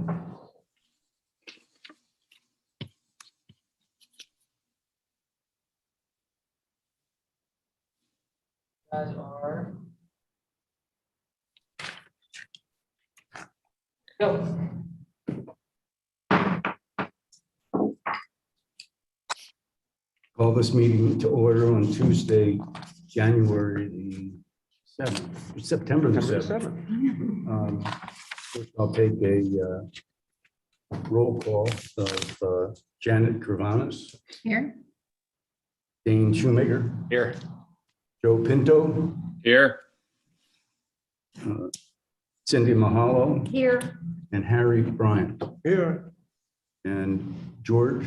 Guys are. Go. Call this meeting to order on Tuesday, January the 7th, September the 7th. First I'll take a roll call of Janet Kravanis, Here. Dane Shoemaker, Here. Joe Pinto, Here. Cindy Mahalo, Here. and Harry Bryant. Here. And George.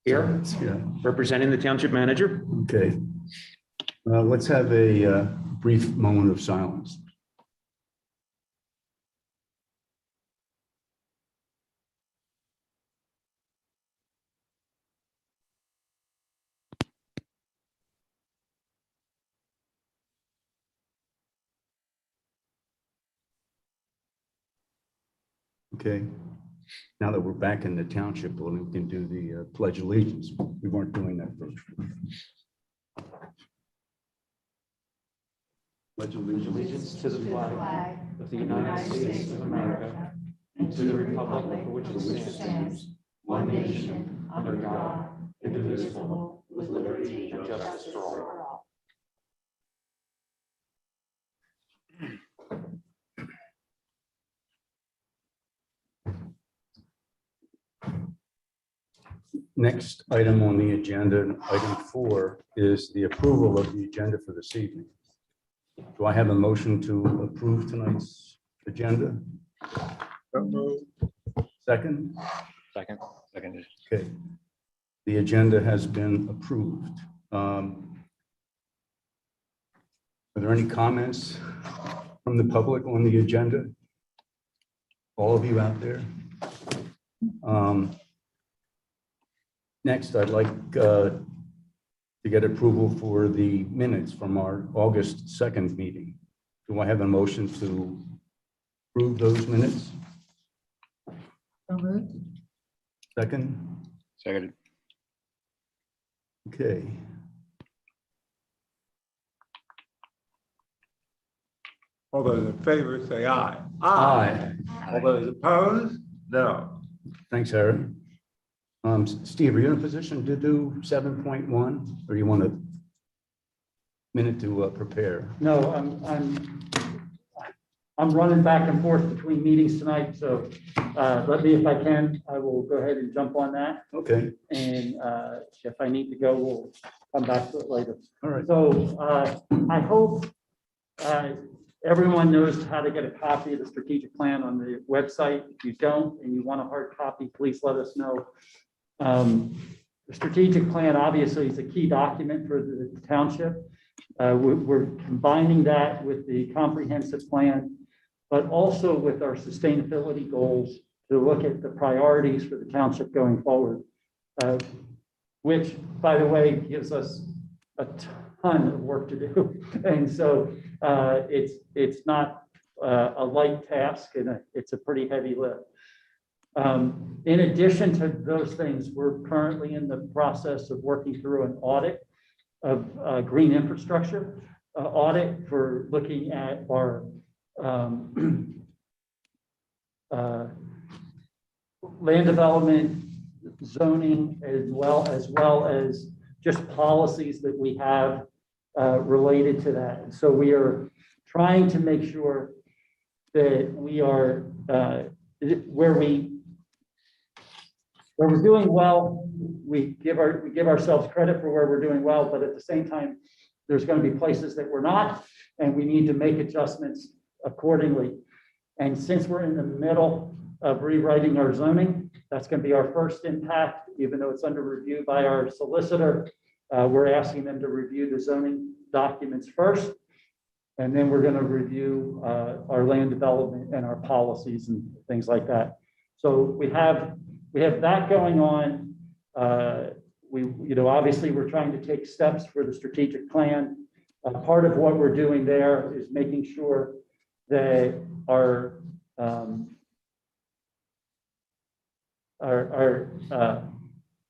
Here. Yeah, Representing the township manager. okay. Let's have a brief moment of silence. Okay, now that we're back in the township building, we can do the Pledge of Allegiance. We weren't doing that first. Pledge of Allegiance. To the flag of the United States of America and to the republic for which it stands, one nation, under God, indivisible, with liberty and justice for all. Next item on the agenda, item 4, is the approval of the agenda for this evening. Do I have a motion to approve tonight's agenda? Second? Second. Okay. The agenda has been approved. Are there any comments from the public on the agenda? All of you out there? Next, I'd like to get approval for the minutes from our August 2nd meeting. Do I have a motion to approve those minutes? So moved. Second? Seconded. Okay. All those in favor say aye. Aye. All those opposed, no. Thanks, Aaron. Steve, are you in a position to do 7.1, or you want a minute to prepare? No, I'm running back and forth between meetings tonight, so let me, if I can, I will go ahead and jump on that. Okay, And if I need to go, we'll come back to it later. all right. So I hope everyone knows how to get a copy of the strategic plan on the website. If you don't and you want a hard copy, please let us know. The strategic plan obviously is a key document for the township. We're combining that with the comprehensive plan, but also with our sustainability goals to look at the priorities for the township going forward, which, by the way, gives us a ton of work to do. And so it's not a light task, and it's a pretty heavy lift. In addition to those things, we're currently in the process of working through an audit of green infrastructure audit for looking at our land development, zoning, as well as just policies that we have related to that. And so we are trying to make sure that we are where we're doing well, we give ourselves credit for where we're doing well, but at the same time, there's going to be places that we're not, and we need to make adjustments accordingly. And since we're in the middle of rewriting our zoning, that's going to be our first impact, even though it's under review by our solicitor. We're asking them to review the zoning documents first, and then we're going to review our land development and our policies and things like that. So we have that going on. Obviously we're trying to take steps for the strategic plan. Part of what we're doing there is making sure that our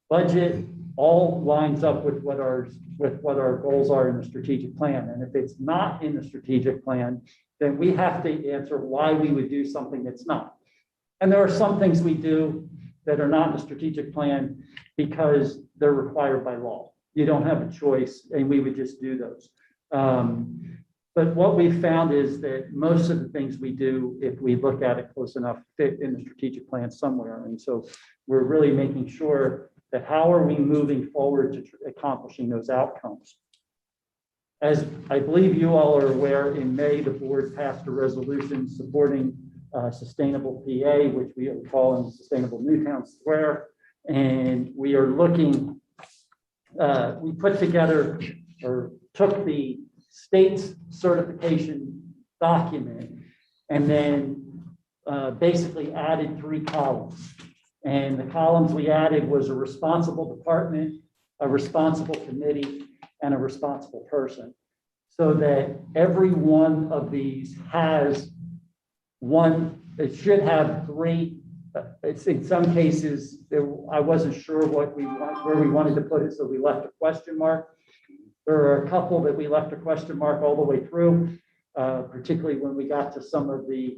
budget all lines up with what our goals are in the strategic plan. And if it's not in the strategic plan, then we have to answer why we would do something that's not. And there are some things we do that are not in the strategic plan because they're required by law. You don't have a choice, and we would just do those. But what we found is that most of the things we do, if we look at it close enough, fit in the strategic plan somewhere. And so we're really making sure that how are we moving forward to accomplishing those outcomes. As I believe you all are aware, in May, the board passed a resolution supporting sustainable PA, which we are calling Sustainable Newtown Square. And we are looking, we put together or took the state's certification document and then basically added 3 columns. And the columns we added was a responsible department, a responsible committee, and a responsible person. So that every one of these has one, it should have 3. It's in some cases, I wasn't sure where we wanted to put it, so we left a question mark. There are a couple that we left a question mark all the way through, particularly when we got to some of the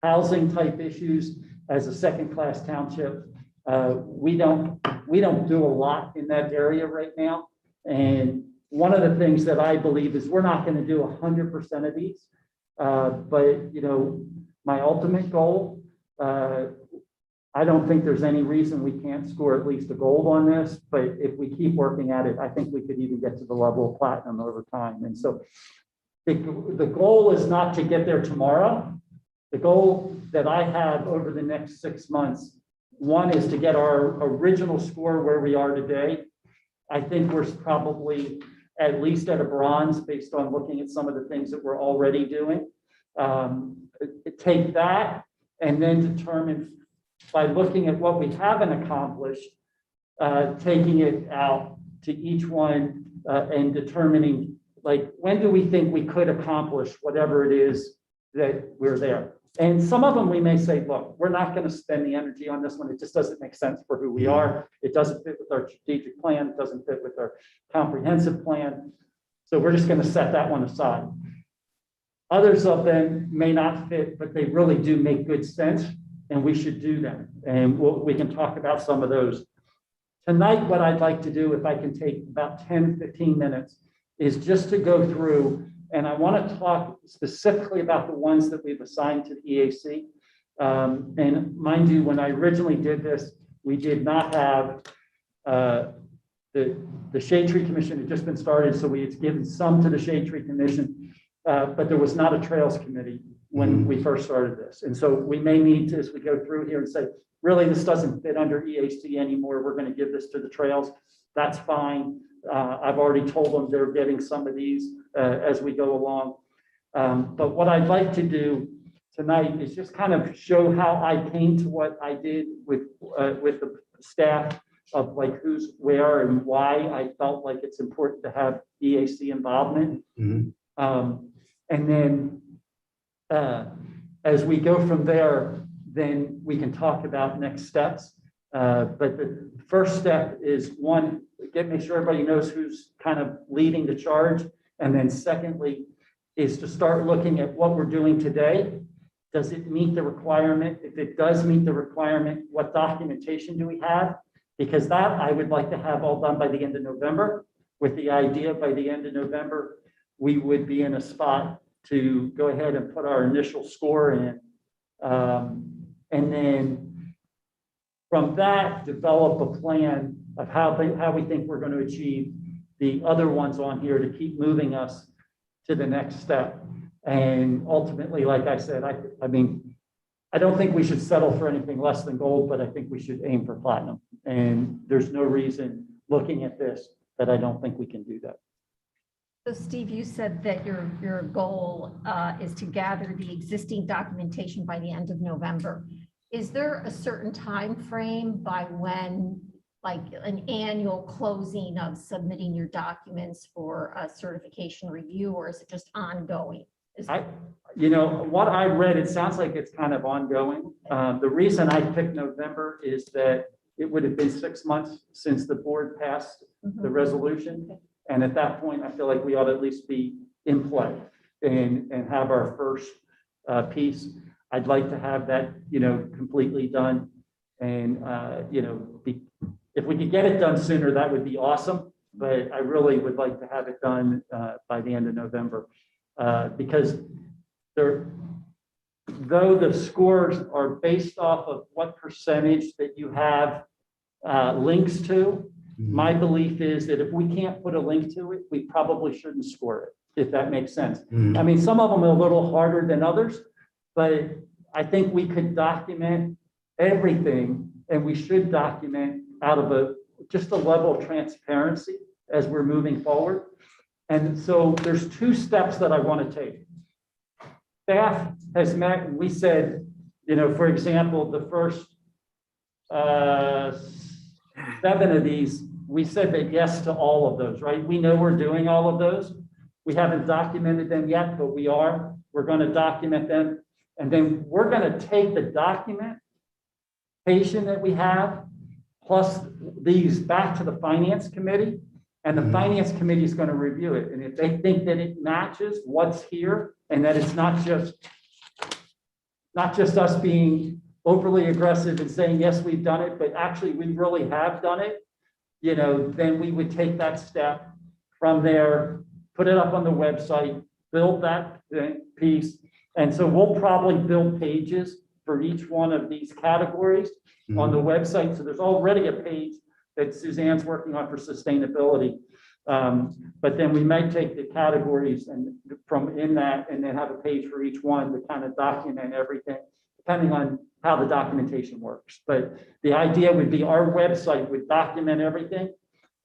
housing type issues. As a second-class township, we don't do a lot in that area right now. And one of the things that I believe is we're not going to do 100% of these, but you know, my ultimate goal, I don't think there's any reason we can't score at least a gold on this, but if we keep working at it, I think we could even get to the level of platinum over time. And so the goal is not to get there tomorrow. The goal that I have over the next 6 months, one is to get our original score where we are today. I think we're probably at least at a bronze based on looking at some of the things that we're already doing. Take that and then determine by looking at what we haven't accomplished, taking it out to each one and determining, like, when do we think we could accomplish whatever it is that we're there. And some of them we may say, look, we're not going to spend the energy on this one. It just doesn't make sense for who we are. It doesn't fit with our strategic plan. It doesn't fit with our comprehensive plan. So we're just going to set that one aside. Others of them may not fit, but they really do make good sense, and we should do them. And we can talk about some of those. Tonight, what I'd like to do, if I can take about 10, 15 minutes, is just to go through, and I want to talk specifically about the ones that we've assigned to the EAC. And mind you, when I originally did this, we did not have the Shade Tree Commission had just been started, so we had given some to the Shade Tree Commission, but there was not a Trails Committee when we first started this. And so we may need to, as we go through here and say, really, this doesn't fit under EAC anymore. We're going to give this to the Trails. That's fine. I've already told them they're getting some of these as we go along. But what I'd like to do tonight is just kind of show how I came to what I did with the staff of like who's where and why I felt like it's important to have EAC involvement. And then as we go from there, then we can talk about next steps. But the first step is one, make sure everybody knows who's kind of leading the charge. And then secondly, is to start looking at what we're doing today. Does it meet the requirement? If it does meet the requirement, what documentation do we have? Because that I would like to have all done by the end of November, with the idea by the end of November, we would be in a spot to go ahead and put our initial score in. And then from that, develop a plan of how we think we're going to achieve the other ones on here to keep moving us to the next step. And ultimately, like I said, I mean, I don't think we should settle for anything less than gold, but I think we should aim for platinum. And there's no reason looking at this that I don't think we can do that. So Steve, you said that your goal is to gather the existing documentation by the end of November. Is there a certain time frame by when, like an annual closing of submitting your documents for a certification review, or is it just ongoing? You know, what I read, it sounds like it's kind of ongoing. The reason I picked November is that it would have been 6 months since the board passed the resolution. And at that point, I feel like we ought to at least be in play and have our first piece. I'd like to have that, you know, completely done. And, you know, if we could get it done sooner, that would be awesome. But I really would like to have it done by the end of November because though the scores are based off of what percentage that you have links to, my belief is that if we can't put a link to it, we probably shouldn't score it, if that makes sense. I mean, some of them are a little harder than others, but I think we could document everything, and we should document out of just a level of transparency as we're moving forward. And so there's 2 steps that I want to take. Staff has met, and we said, you know, for example, the first 7 of these, we said that yes to all of those, right? We know we're doing all of those. We haven't documented them yet, but we are. We're going to document them. And then we're going to take the documentation that we have, plus these back to the finance committee. And the finance committee is going to review it. And if they think that it matches what's here and that it's not just us being overly aggressive and saying, yes, we've done it, but actually we really have done it, you know, then we would take that step from there, put it up on the website, build that piece. And so we'll probably build pages for each one of these categories on the website. So there's already a page that Suzanne's working on for sustainability. But then we might take the categories and from in that and then have a page for each one to kind of document everything, depending on how the documentation works. But the idea would be our website would document everything.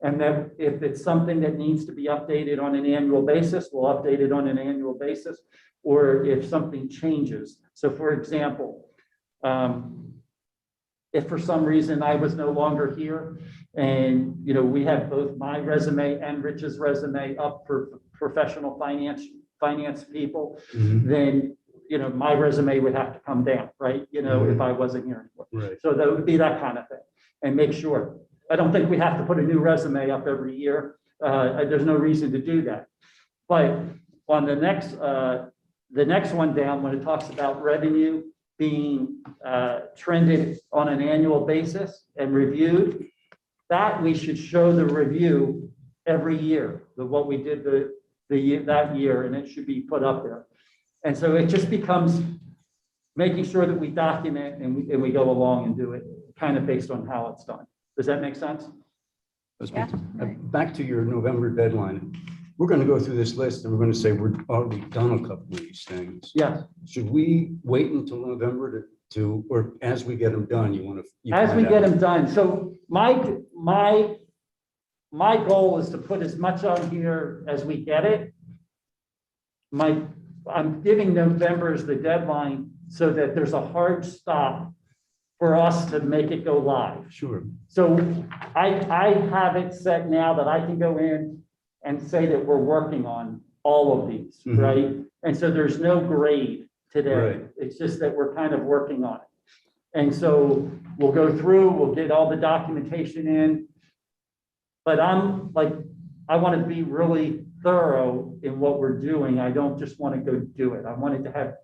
And then if it's something that needs to be updated on an annual basis, we'll update it on an annual basis. Or if something changes. So for example, if for some reason I was no longer here and, you know, we have both my resume and Rich's resume up for professional finance people, then, you know, my resume would have to come down, right? You know, if I wasn't here anymore. Right. So that would be that kind of thing and make sure. I don't think we have to put a new resume up every year. There's no reason to do that. But on the next one down, when it talks about revenue being trended on an annual basis and reviewed, that we should show the review every year of what we did that year, and it should be put up there. And so it just becomes making sure that we document and we go along and do it kind of based on how it's done. Does that make sense? Yeah, right. Back to your November deadline. We're going to go through this list and we're going to say we're already done a couple of these things. Yes. Should we wait until November to or as we get them done, As we get them done. So my goal is to put as much on here as we get it. I'm giving November as the deadline so that there's a hard stop for us to make it go live. Sure. So I have it set now that I can go in and say that we're working on all of these, right? And so there's no grade today. Right. It's just that we're kind of working on it. And so we'll go through, we'll get all the documentation in. But I'm like, I want to be really thorough in what we're doing. I don't just want to go do it. I wanted to have,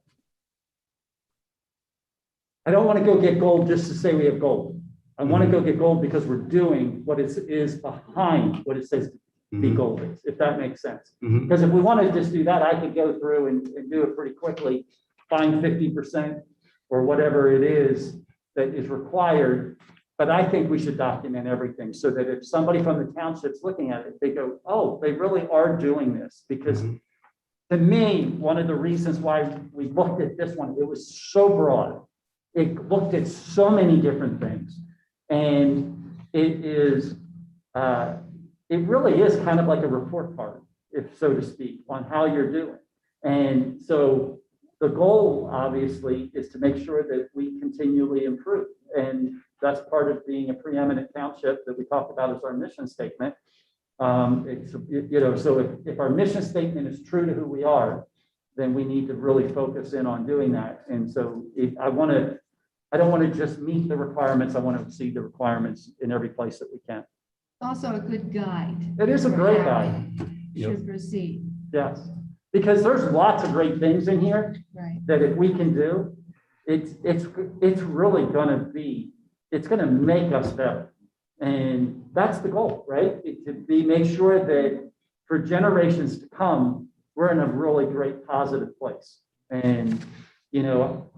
I don't want to go get gold just to say we have gold. I want to go get gold because we're doing what is behind what it says to be gold is, if that makes sense. Because if we want to just do that, I could go through and do it pretty quickly, find 50% or whatever it is that is required. But I think we should document everything so that if somebody from the township's looking at it, they go, oh, they really are doing this. Because to me, one of the reasons why we looked at this one, it was so broad. It looked at so many different things. And it really is kind of like a report card, if so to speak, on how you're doing. And so the goal, obviously, is to make sure that we continually improve. And that's part of being a preeminent township that we talked about as our mission statement. So if our mission statement is true to who we are, then we need to really focus in on doing that. And so I don't want to just meet the requirements. I want to exceed the requirements in every place that we can. Also a good guide. It is a great guide. Should proceed, Yes, because there's lots of great things in here right. that if we can do, it's really it's gonna make us better. And that's the goal, right? Make sure that for generations to come, we're in a really great positive place. And, you know,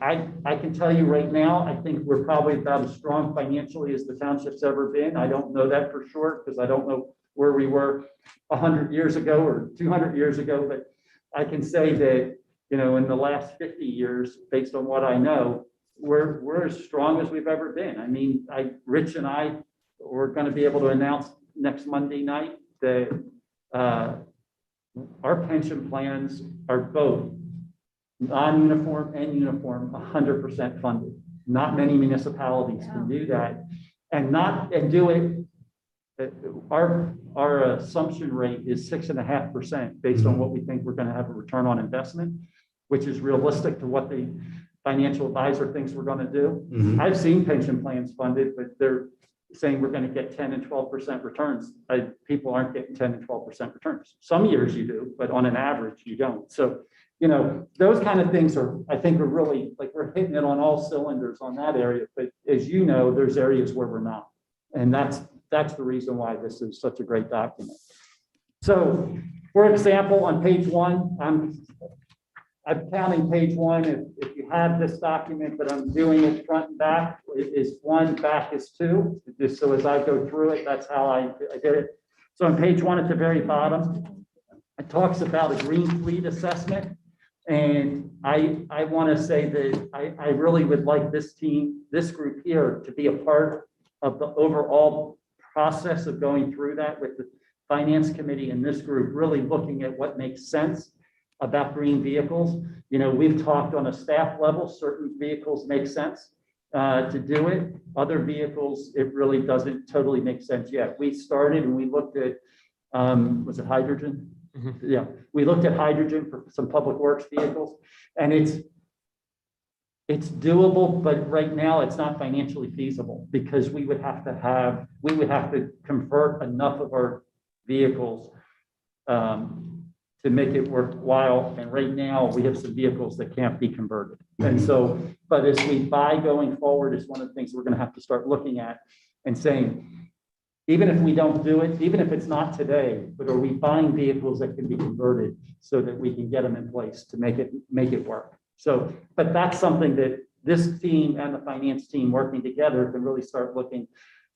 I can tell you right now, I think we're probably about as strong financially as the township's ever been. I don't know that for sure, because I don't know where we were 100 years ago or 200 years ago, but I can say that, you know, in the last 50 years, based on what I know, we're as strong as we've ever been. I mean, Rich and I were going to be able to announce next Monday night that our pension plans are both non-uniform and uniform, 100% funded. Not many municipalities can do that, and do it. Our assumption rate is 6.5% based on what we think we're going to have a return on investment, which is realistic to what the financial advisor thinks we're going to do. I've seen pension plans funded, but they're saying we're going to get 10 and 12% returns. People aren't getting 10 and 12% returns. Some years you do, but on an average you don't. So, you know, those kind of things I think are really, like, we're hitting it on all cylinders on that area. But as you know, there's areas where we're not. And that's the reason why this is such a great document. So, for example, on page 1, I'm counting page 1. If you have this document, but I'm doing it front and back, it is 1, back is 2. Just so as I go through it, that's how I did it. So on page 1 at the very bottom, it talks about a green fleet assessment. And I want to say that I really would like this group here, to be a part of the overall process of going through that with the finance committee and this group, really looking at what makes sense about green vehicles. You know, we've talked on a staff level, certain vehicles make sense to do it. Other vehicles, it really doesn't totally make sense yet. We started and we looked at, was it hydrogen? Yeah, we looked at hydrogen for some public works vehicles, and it's doable, but right now it's not financially feasible, because we would have to convert enough of our vehicles to make it worthwhile. And right now we have some vehicles that can't be converted. And so, but as we buy going forward, is one of the things we're going to have to start looking at and saying, even if we don't do it, even if it's not today, but are we buying vehicles that can be converted so that we can get them in place to make it work? So, but that's something that this team and the finance team working together can really start looking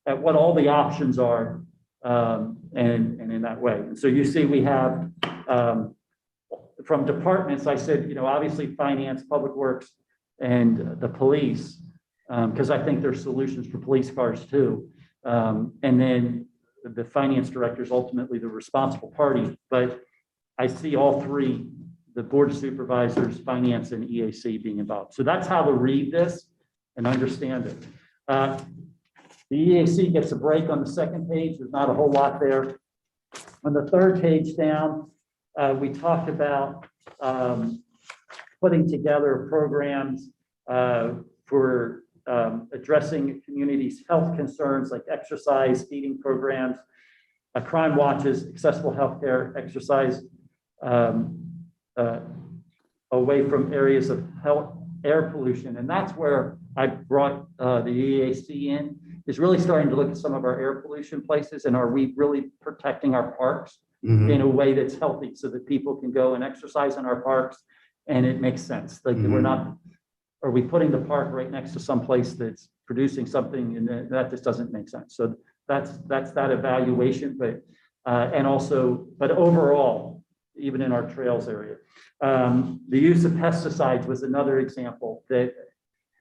at what all the options are, and in that way. And so you see we have from departments, I said, you know, obviously finance, public works, and the police, because I think there's solutions for police cars too. And then the finance director is ultimately the responsible party, but I see all three, the board of supervisors, finance, and EAC being involved. So that's how to read this and understand it. The EAC gets a break on the second page. There's not a whole lot there. On the third page down, we talked about putting together programs for addressing communities' health concerns like exercise, feeding programs, crime watches, accessible healthcare, exercise away from areas of air pollution. And that's where I brought the EAC in, is really starting to look at some of our air pollution places, and are we really protecting our parks in a way that's healthy so that people can go and exercise in our parks and it makes sense. Like we're not, are we putting the park right next to some place that's producing something, and that just doesn't make sense. So that's that evaluation, but and also, but overall, even in our trails area, the use of pesticides was another example that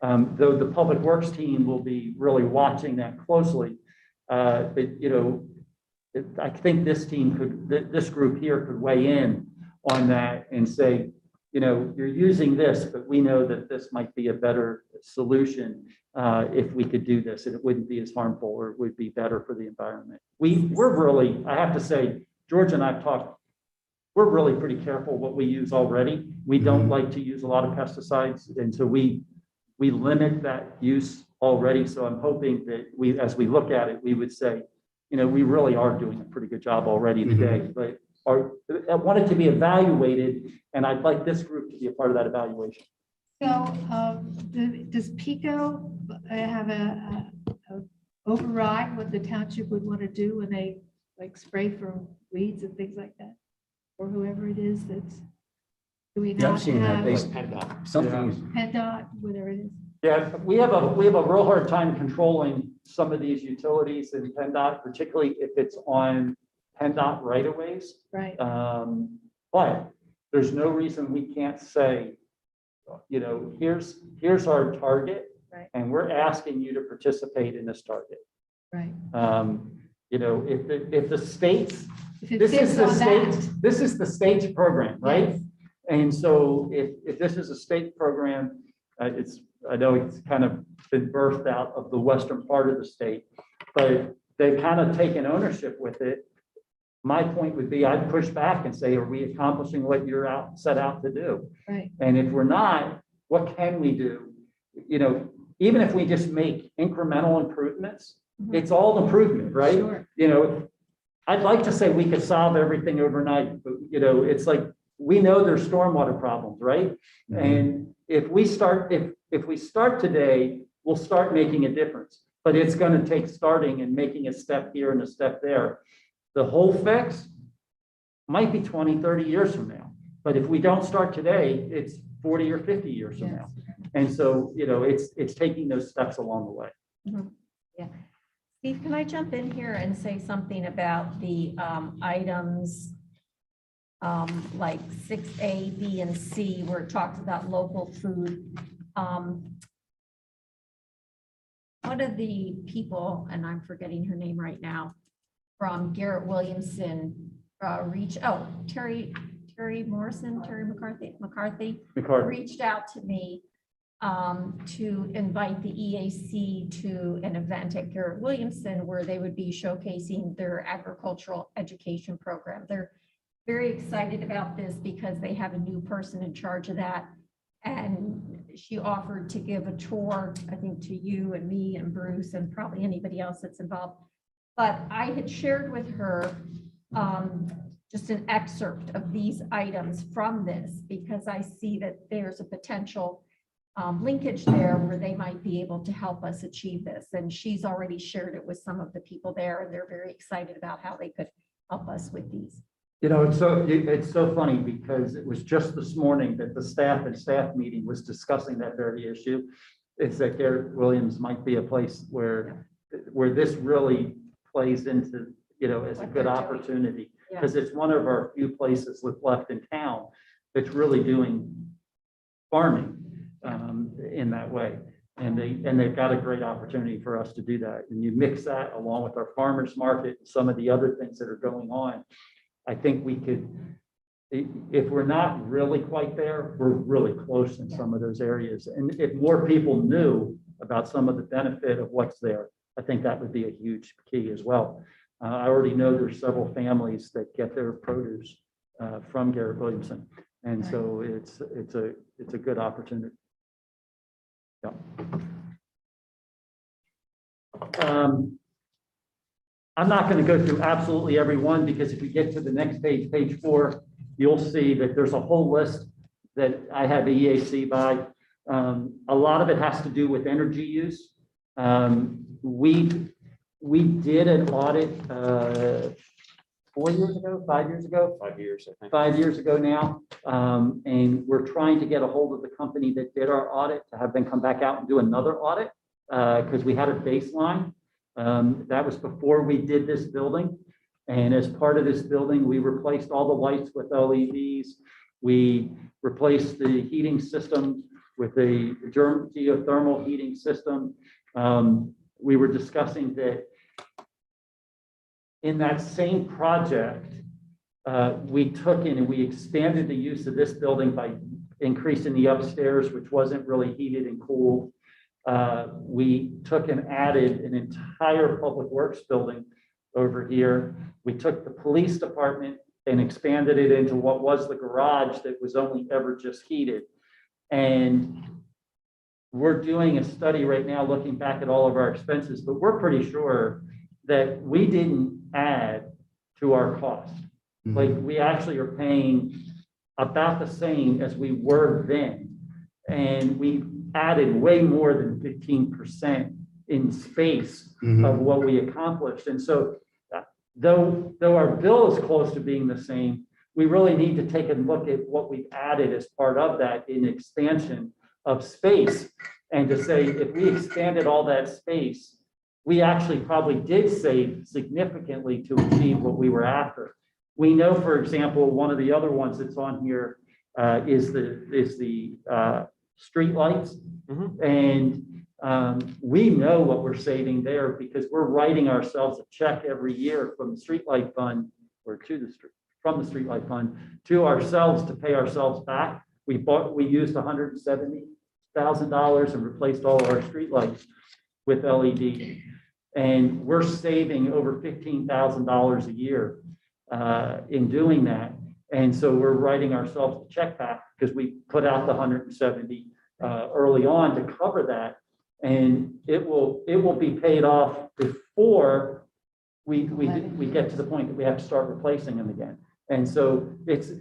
though the public works team will be really watching that closely, but you know, I think this team could, this group here could weigh in on that and say, you know, you're using this, but we know that this might be a better solution if we could do this, and it wouldn't be as harmful, or it would be better for the environment. We're really, I have to say, George and I have talked we're really pretty careful what we use already. We don't like to use a lot of pesticides, and so we limit that use already. So I'm hoping that as we look at it, we would say, we really are doing a pretty good job already today, but I want it to be evaluated, and I'd like this group to be a part of that evaluation. So, does PICO have a override what the township would want to do when they like spray for weeds and things like that? Or whoever it is that's, do we Yeah, I've not seen that. have PennDOT. Something, PennDOT, whatever it is? Yeah, we have a real hard time controlling some of these utilities in PennDOT, particularly if it's on PennDOT right of ways. Right, But there's no reason we can't say, here's our target, Right. and we're asking you to participate in this target. right. If the states, If it this fits is the on that, state, this is the state's program, right? Yes. And so if this is a state program, I know it's kind of been birthed out of the western part of the state, but they've kind of taken ownership with it. My point would be, I'd push back and say, are we accomplishing what you're set out to do? Right, And if we're not, what can we do? Even if we just make incremental improvements, Mhm. it's all improvement, right? sure, I'd like to say we could solve everything overnight, but it's like, we know there's stormwater problems, right? And if we start today, we'll start making a difference, but it's going to take starting and making a step here and a step there. The whole fix might be 20, 30 years from now, but if we don't start today, it's 40 or 50 years from now. yes. And so, it's taking those steps along the way. Steve, can I jump in here and say something about the items like 6A, B, and C, where it talks about local food? One of the people, and I'm forgetting her name right now, from Garrett Williamson, Terry McCarthy reached out to me to invite the EAC to an event at Garrett Williamson where they would be showcasing their agricultural education program. They're very excited about this because they have a new person in charge of that. And she offered to give a tour, I think, to you and me and Bruce and probably anybody else that's involved. But I had shared with her just an excerpt of these items from this because I see that there's a potential linkage there where they might be able to help us achieve this. And she's already shared it with some of the people there, and they're very excited about how they could help us with these. It's so funny because it was just this morning that the staff meeting was discussing that very issue. It's that Garrett Williams might be a place where this really plays into, as a good opportunity. Because it's one of our few places left in town that's really doing farming in that way. And they've got a great opportunity for us to do that. And you mix that along with our farmers market and some of the other things that are going on. I think we could, if we're not really quite there, we're really close in some of those areas. And if more people knew about some of the benefit of what's there, I think that would be a huge key as well. I already know there's several families that get their produce from Garrett Williamson. And so it's a good opportunity. Yeah. I'm not going to go through absolutely every one because if we get to the next page, page 4, you'll see that there's a whole list that I have EAC by. A lot of it has to do with energy use. We did an audit 4 years ago, 5 years ago? 5 years, I think. 5 years ago now. And we're trying to get a hold of the company that did our audit to have them come back out and do another audit because we had a baseline. That was before we did this building. And as part of this building, we replaced all the lights with LEDs. We replaced the heating system with a geothermal heating system. We were discussing that in that same project, we took in and we expanded the use of this building by increasing the upstairs, which wasn't really heated and cooled. We took and added an entire public works building over here. We took the police department and expanded it into what was the garage that was only ever just heated. And we're doing a study right now, looking back at all of our expenses, but we're pretty sure that we didn't add to our cost. Like, we actually are paying about the same as we were then. And we added way more than 15% in space of what we accomplished. And so though our bill is close to being the same, we really need to take a look at what we've added as part of that in expansion of space. And to say, if we expanded all that space, we actually probably did save significantly to achieve what we were after. We know, for example, one of the other ones that's on here is the street lights. And we know what we're saving there because we're writing ourselves a check every year from the streetlight fund or from the streetlight fund to ourselves to pay ourselves back. We used $170,000 and replaced all of our streetlights with LED. And we're saving over $15,000 a year in doing that. And so we're writing ourselves a check back because we put out the 170 early on to cover that. And it will be paid off before we get to the point that we have to start replacing them again. And so it's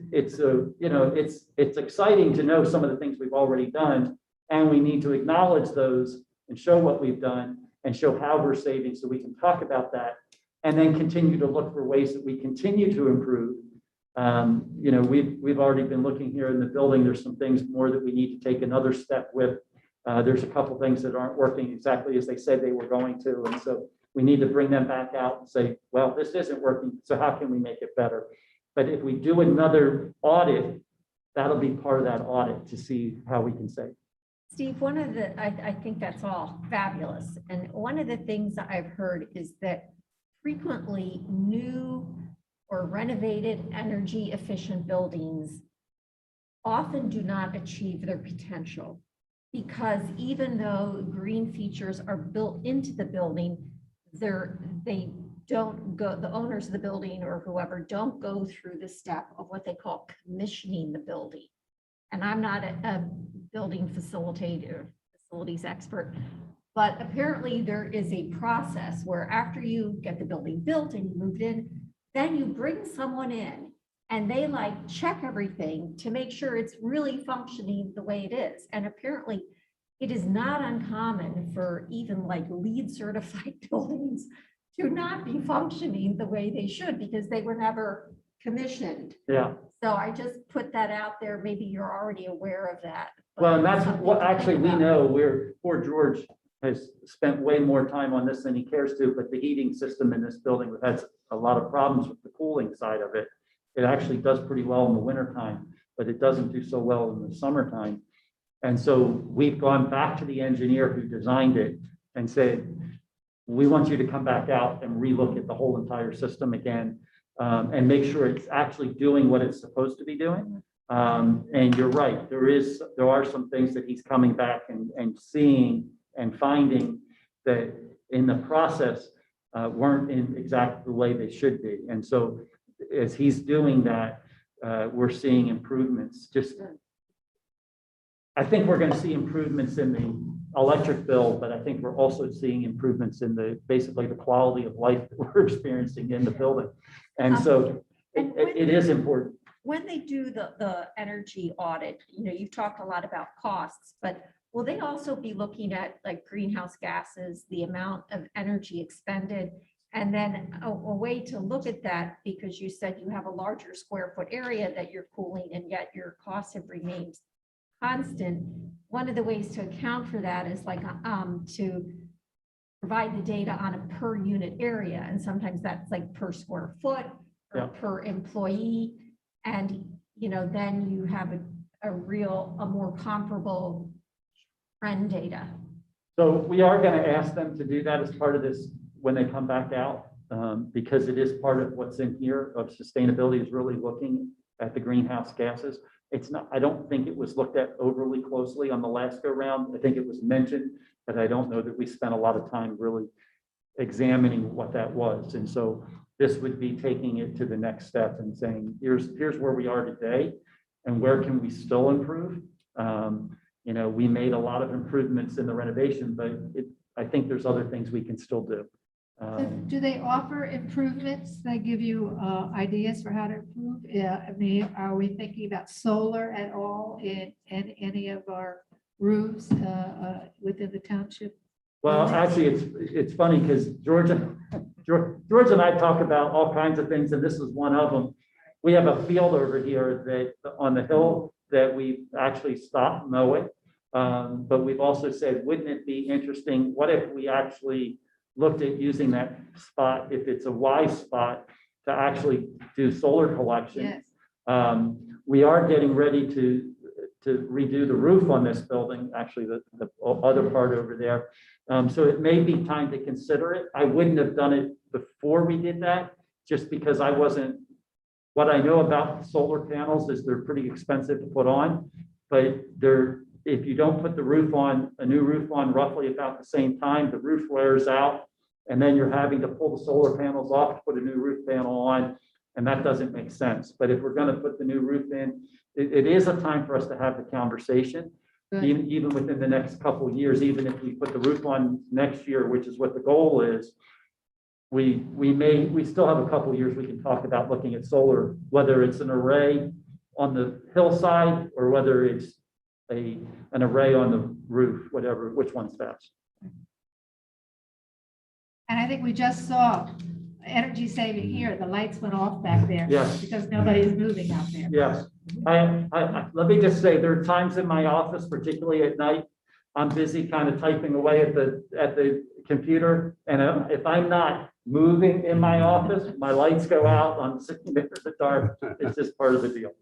exciting to know some of the things we've already done, and we need to acknowledge those and show what we've done and show how we're saving so we can talk about that and then continue to look for ways that we continue to improve. We've already been looking here in the building. There's some things more that we need to take another step with. There's a couple things that aren't working exactly as they said they were going to. And so we need to bring them back out and say, well, this isn't working, so how can we make it better? But if we do another audit, that'll be part of that audit to see how we can save. Steve, I think that's all fabulous. And one of the things that I've heard is that frequently new or renovated energy efficient buildings often do not achieve their potential, because even though green features are built into the building, they don't go, the owners of the building or whoever don't go through the step of what they call commissioning the building. And I'm not a building facilities expert, but apparently there is a process where after you get the building built and you moved in, then you bring someone in and they like check everything to make sure it's really functioning the way it is. And apparently it is not uncommon for even like LEED certified buildings to not be functioning the way they should because they were never commissioned. Yeah. So I just put that out there. Maybe you're already aware of that. Well, and that's what actually we know. Poor George has spent way more time on this than he cares to, but the heating system in this building has a lot of problems with the cooling side of it. It actually does pretty well in the wintertime, but it doesn't do so well in the summertime. And so we've gone back to the engineer who designed it and said, we want you to come back out and relook at the whole entire system again and make sure it's actually doing what it's supposed to be doing. And you're right, there are some things that he's coming back and seeing and finding that in the process weren't in exactly the way they should be. And so as he's doing that, we're seeing improvements. I think we're going to see improvements in the electric bill, but I think we're also seeing improvements in basically the quality of life that we're experiencing in the building. And so it is important. When they do the energy audit, you've talked a lot about costs, but will they also be looking at like greenhouse gases, the amount of energy expended, and then a way to look at that, because you said you have a larger square foot area that you're cooling and yet your costs have remained constant. One of the ways to account for that is like to provide the data on a per unit area. And sometimes that's like per square foot or per employee. And, then you have a more comparable trend data. So we are going to ask them to do that as part of this when they come back out, because it is part of what's in here of sustainability is really looking at the greenhouse gases. It's not, I don't think it was looked at overly closely on the last go round. I think it was mentioned, but I don't know that we spent a lot of time really examining what that was. And so this would be taking it to the next step and saying, here's where we are today and where can we still improve. You know, we made a lot of improvements in the renovation, but I think there's other things we can still do. So do they offer improvements? They give you ideas for how to improve? Yeah, I mean, are we thinking about solar at all in any of our roofs within the township? Well, actually, it's funny because George and I talk about all kinds of things, and this is one of them. We have a field over here that on the hill that we actually stopped mowing. But we've also said, wouldn't it be interesting? What if we actually looked at using that spot, if it's a wise spot, to actually do solar collection? Yes. We are getting ready to redo the roof on this building, actually the other part over there. So it may be time to consider it. I wouldn't have done it before we did that, just because what I know about solar panels is they're pretty expensive to put on, but if you don't put a new roof on roughly about the same time, the roof wears out, and then you're having to pull the solar panels off to put a new roof panel on, and that doesn't make sense. But if we're going to put the new roof in, it is a time for us to have the conversation, even within the next couple of years. Even if we put the roof on next year, which is what the goal is, we still have a couple of years we can talk about looking at solar, whether it's an array on the hillside or whether it's an array on the roof, which one's best. And I think we just saw energy saving here. The lights went off back there. Yes. Because nobody's moving out there. Yes, let me just say, there are times in my office, particularly at night, I'm busy kind of typing away at the computer, and if I'm not moving in my office, my lights go out, I'm sitting there in the dark. It's just part of the deal.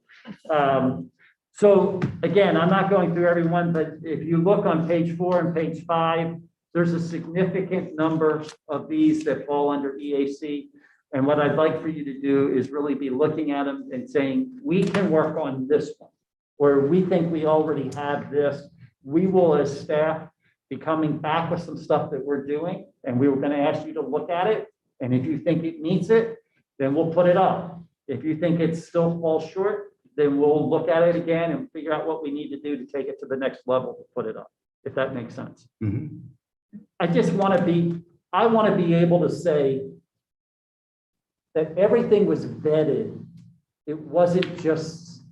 So again, I'm not going through every one, but if you look on page 4 and page 5, there's a significant number of these that fall under EAC. And what I'd like for you to do is really be looking at them and saying, we can work on this one, or we think we already have this. We will, as staff, be coming back with some stuff that we're doing, and we were going to ask you to look at it. And if you think it meets it, then we'll put it up. If you think it still falls short, then we'll look at it again and figure out what we need to do to take it to the next level to put it up, if that makes sense. Mhm. I want to be able to say that everything was vetted. It wasn't just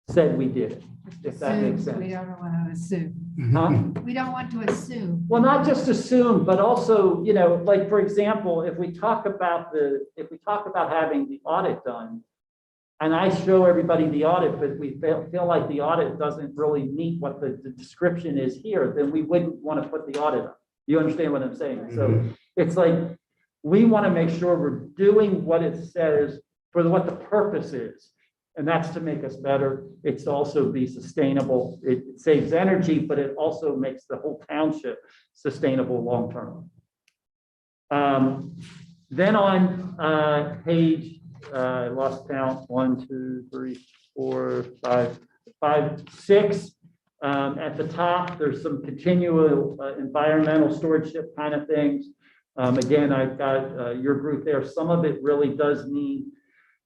said we did it, if that makes sense. We don't want to assume. Huh? We don't want to assume. Well, not just assume, but also, you know, like, for example, if we talk about having the audit done, and I show everybody the audit, but we feel like the audit doesn't really meet what the description is here, then we wouldn't want to put the audit up. You understand what I'm saying? So it's like, we want to make sure we're doing what it says for what the purpose is. And that's to make us better. It's to also be sustainable. It saves energy, but it also makes the whole township sustainable long-term. Then on page, I lost count, 1, 2, 3, 4, 5, 6. At the top, there's some continual environmental stewardship kind of things. Again, I've got your group there. Some of it really does mean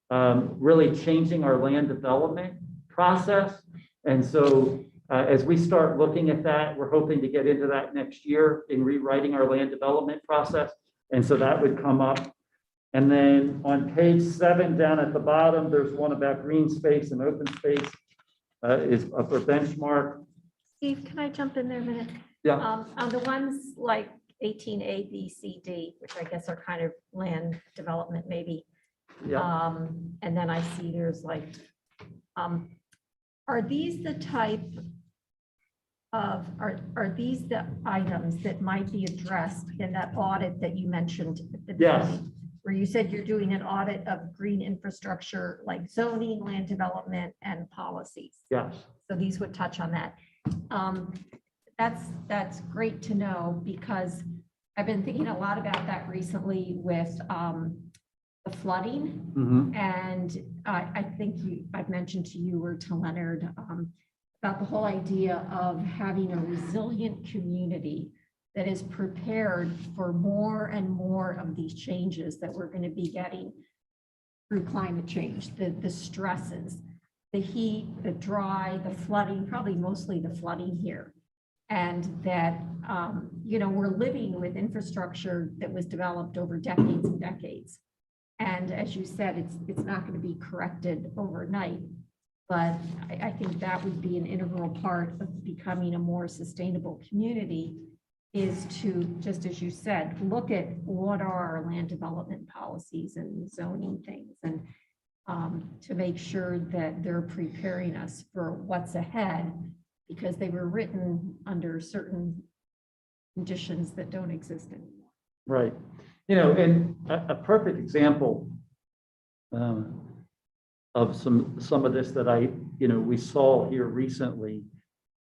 really changing our land development process. And so as we start looking at that, we're hoping to get into that next year in rewriting our land development process. And so that would come up. And then on page 7, down at the bottom, there's one about green space and open space is up for benchmark. Steve, can I jump in there a minute? Yeah. On the ones like 18A, B, C, D, which I guess are kind of land development maybe. Yeah. And then I see there's like, are these the type of, are these the items that might be addressed in that audit that you mentioned at the Yes. beginning? Where you said you're doing an audit of green infrastructure, like zoning, land development, and policies. Yes. So these would touch on that. That's great to know, because I've been thinking a lot about that recently with the flooding. Mhm. And I think I've mentioned to you or to Leonard about the whole idea of having a resilient community that is prepared for more and more of these changes that we're going to be getting through climate change, the stresses, the heat, the dry, the flooding, probably mostly the flooding here. And that, we're living with infrastructure that was developed over decades and decades. And as you said, it's not going to be corrected overnight. But I think that would be an integral part of becoming a more sustainable community, is to, just as you said, look at what are our land development policies and zoning things, and to make sure that they're preparing us for what's ahead, because they were written under certain conditions that don't exist anymore. Right. And a perfect example of some of this that we saw here recently,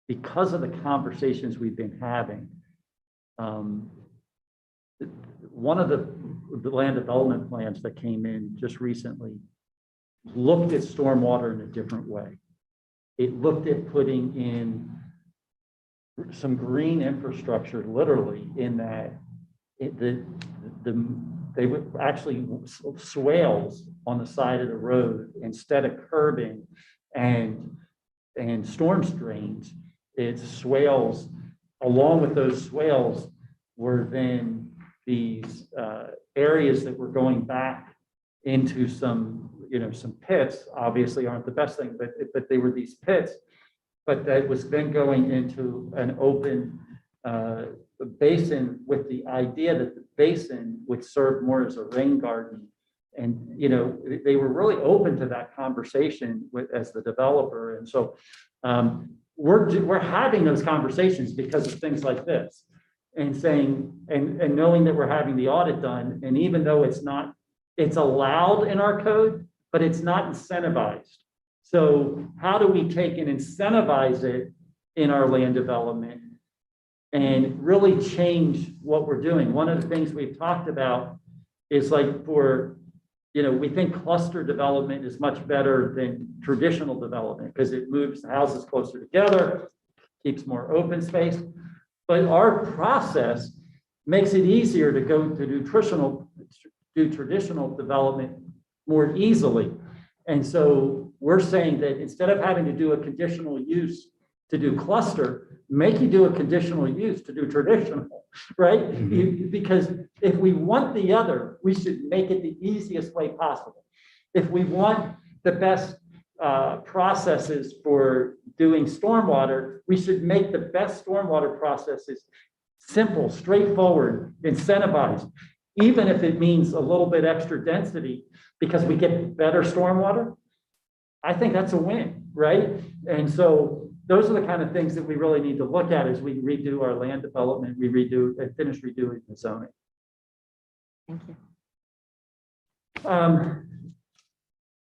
because of the conversations we've been having. One of the land development plans that came in just recently looked at stormwater in a different way. It looked at putting in some green infrastructure, literally, in that they would actually swales on the side of the road instead of curbing and storm drains. It's swales. Along with those swales were then these areas that were going back into some pits. Obviously aren't the best thing, but they were these pits. But that was then going into an open basin, with the idea that the basin would serve more as a rain garden. And they were really open to that conversation as the developer. And so we're having those conversations because of things like this, and saying, and knowing that we're having the audit done. And even though it's allowed in our code, but it's not incentivized. So how do we take and incentivize it in our land development and really change what we're doing? One of the things we've talked about is, like, we think cluster development is much better than traditional development because it moves the houses closer together, keeps more open space. But our process makes it easier to go to do traditional development more easily. And so we're saying that instead of having to do a conditional use to do cluster, make you do a conditional use to do traditional, right? Mm-hmm. Because if we want the other, we should make it the easiest way possible. If we want the best processes for doing stormwater, we should make the best stormwater processes simple, straightforward, incentivized, even if it means a little bit extra density because we get better stormwater. I think that's a win, right? And so those are the kind of things that we really need to look at as we redo our land development, finish redoing the zoning. Thank you.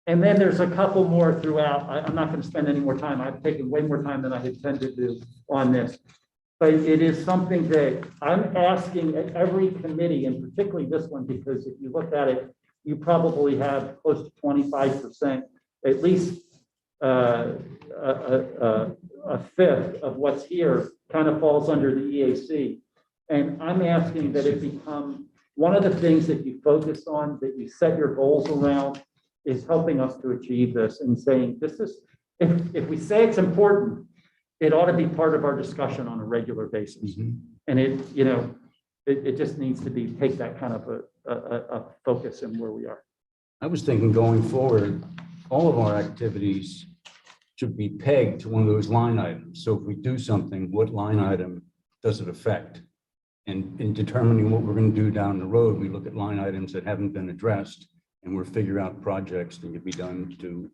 And then there's a couple more throughout. I'm not going to spend any more time. I've taken way more time than I intended to on this. But it is something that I'm asking every committee, and particularly this one, because if you look at it, you probably have close to 25%, at least a fifth of what's here kind of falls under the EAC. And I'm asking that it become one of the things that you focus on, that you set your goals around, is helping us to achieve this, and saying this is, if we say it's important, it ought to be part of our discussion on a regular basis. Mm-hmm. And it just needs to be, take that kind of a focus in where we are. I was thinking going forward, all of our activities should be pegged to one of those line items. So if we do something, what line item does it affect? And in determining what we're going to do down the road, we look at line items that haven't been addressed, and we'll figure out projects that can be done to